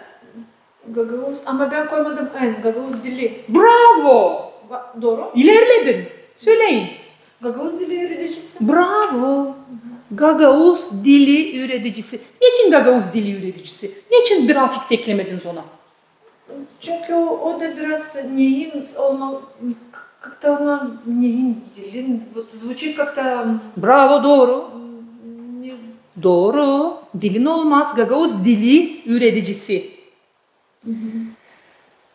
Gagavuz ama ben koymadım Gagavuz dili. Bravo. Doğru. İlerledin. Söyleyin. Gagavuz dili üreticisi. Bravo. Gagavuz dili üreticisi. Niçin Gagavuz dili üreticisi? Niçin bir afiks eklemediniz ona? Çünkü o da biraz neyin olmalı, как-то она neyin dilin, звучит как-то... Bravo, doğru. Не... Doğru. Dilin olmaz. Gagavuz dili üreticisi.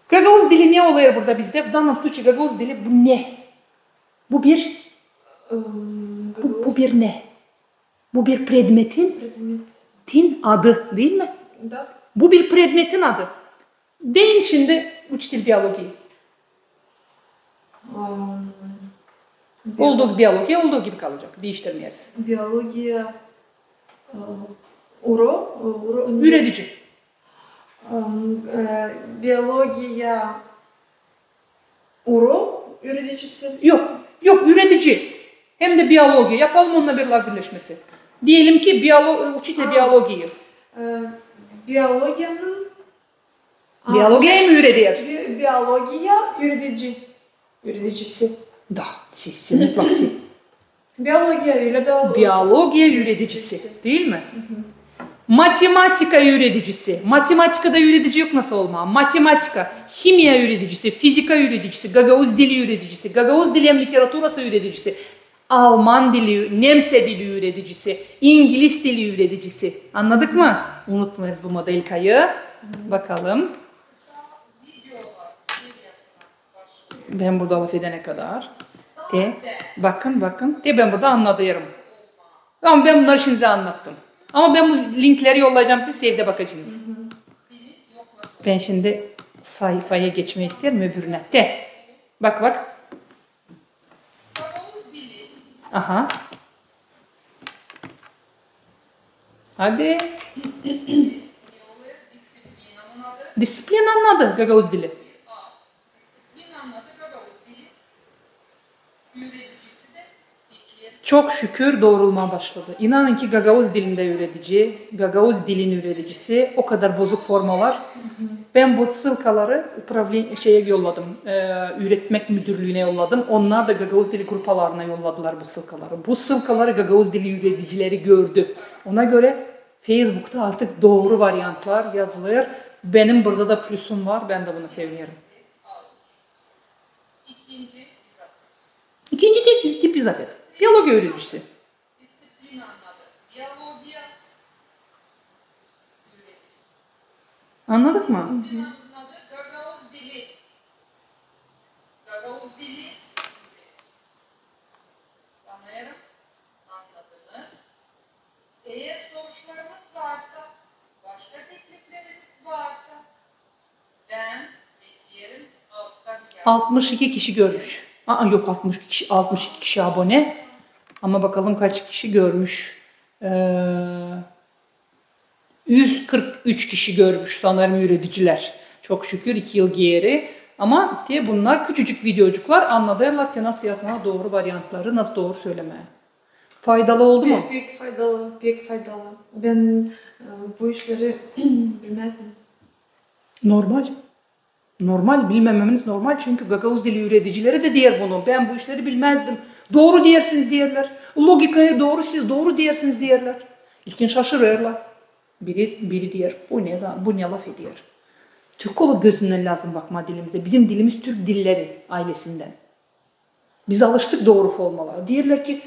Gagavuz dili ne oluyor burada bizde? В данном случае Gagavuz dili bu ne? Bu bir bu bir ne? Bu bir predmetin adı değil mi? Da. Bu bir predmetin adı. Deyin şimdi учитель biyoloji. Biyoloji olduğu gibi kalacak. Değiştirmeyiz. Biyolojiya Üretici. Biyolojiya üreticisi. Yok üretici. Hem de biyoloji. Yapalım onunla beraber birleşmesi. Diyelim ki учитель biyolojiyi. Biyolojiye mi üretiyor? Biyolojiya üreticisi. Da, si, mutlak si. Biyolojiya öyle de. Biyolojiya üreticisi. Değil mi? Matematika üreticisi. Matematikada üretici yok nasıl olma? Matematika, kimya üreticisi, fizika üreticisi, Gagavuz dili üreticisi, Gagavuz dili hem literatürası üreticisi, Alman dili, Nemse dili üreticisi, İngiliz dili üreticisi. Anladık mı? Unutmayız bu modelkayı. Bakalım. Ben burada laf edene kadar. Bakın. Ben burada anlatıyorum. Ama ben bunları şimdi size anlattım. Ama ben bu linkleri yollayacağım size evde bakacaksınız. Ben şimdi sayfaya geçmeyi isterim öbürüne. Bak. Aha. Hadi. Disiplin anladı Gagavuz dili. Çok şükür doğrulmaya başladı. İnanın ki Gagavuz dilinde üretici, Gagavuz dilin üreticisi o kadar bozuk formalar. Ben bu sılkaları şeye yolladım, üretmek müdürlüğüne yolladım. Onlar da Gagavuz dili grupalarına yolladılar bu sılkaları. Bu sılkaları Gagavuz dili üreticileri gördü. Ona göre Facebook'ta artık doğru varyantlar yazılıyor. Benim burada da plusum var. Ben de bunu seviyorum. İkinci tip izafet. Biyoloji öğreticisi. Disiplin anladı. Biyoloji öğreticisi. Anladık mı? Anladı. Gagavuz dili. Gagavuz dili öğreticisi. Sanırım anladınız. Eğer sorularınız varsa, başka teklifleriniz varsa ben beklerim altta bir yer. 62 kişi görmüş. Yok 62 kişi abone. Ama bakalım kaç kişi görmüş. 143 kişi görmüş sanırım üreticiler. Çok şükür 2 yıl geri. Ama bunlar küçücük videocuklar anladılar ki nasıl yazmaya doğru varyantları, nasıl doğru söylemeye. Faydalı oldu mu? Pek faydalı, pek faydalı. Ben bu işleri bilmezdim. Normal. Normal, bilmememiz normal çünkü Gagavuz dili üreticileri de diyor bunu. Ben bu işleri bilmezdim. Doğru dersiniz diyorlar. Logikaya doğru, siz doğru dersiniz diyorlar. İlkin şaşırıyorlar. Biri diyor, bu ne laf ediyor. Türk olup gözünden lazım bakma dilimize. Bizim dilimiz Türk dilleri ailesinden. Biz alıştık doğru formalara. Diyorlar ki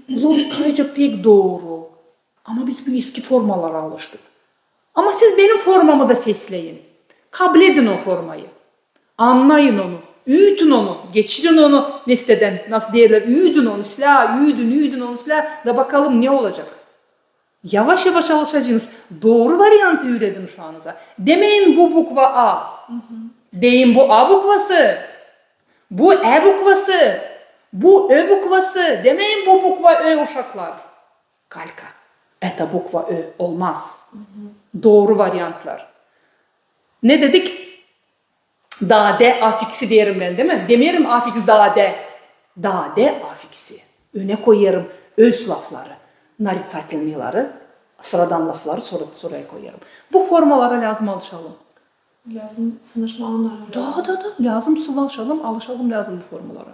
logikayca pek doğru. Ama biz bu eski formalara alıştık. Ama siz benim formamı da sesleyin. Kabul edin o formayı. Anlayın onu. Üyütün onu. Geçirin onu listeden. Nasıl diyorlar? Üyüdün onu. Üyüdün onu. Da bakalım ne olacak. Yavaş yavaş alışacaksınız. Doğru varyantı üretin şu anıza. Demeyin bu bukva A. Deyin bu A bukvası. Bu E bukvası. Bu Ö bukvası. Demeyin bu bukva Ö uşaklar. Kalka. Eta bukva Ö. Olmaz. Doğru varyantlar. Ne dedik? Dade afiksi diyelim ben değil mi? Demeyelim afiks dade. Dade afiksi. Öne koyarım öz lafları. Naritsательныйları, sıradan lafları sonraya koyarım. Bu formalara lazım alışalım. Lazım sınışma onlara. Da lazım alışalım lazım bu formalara.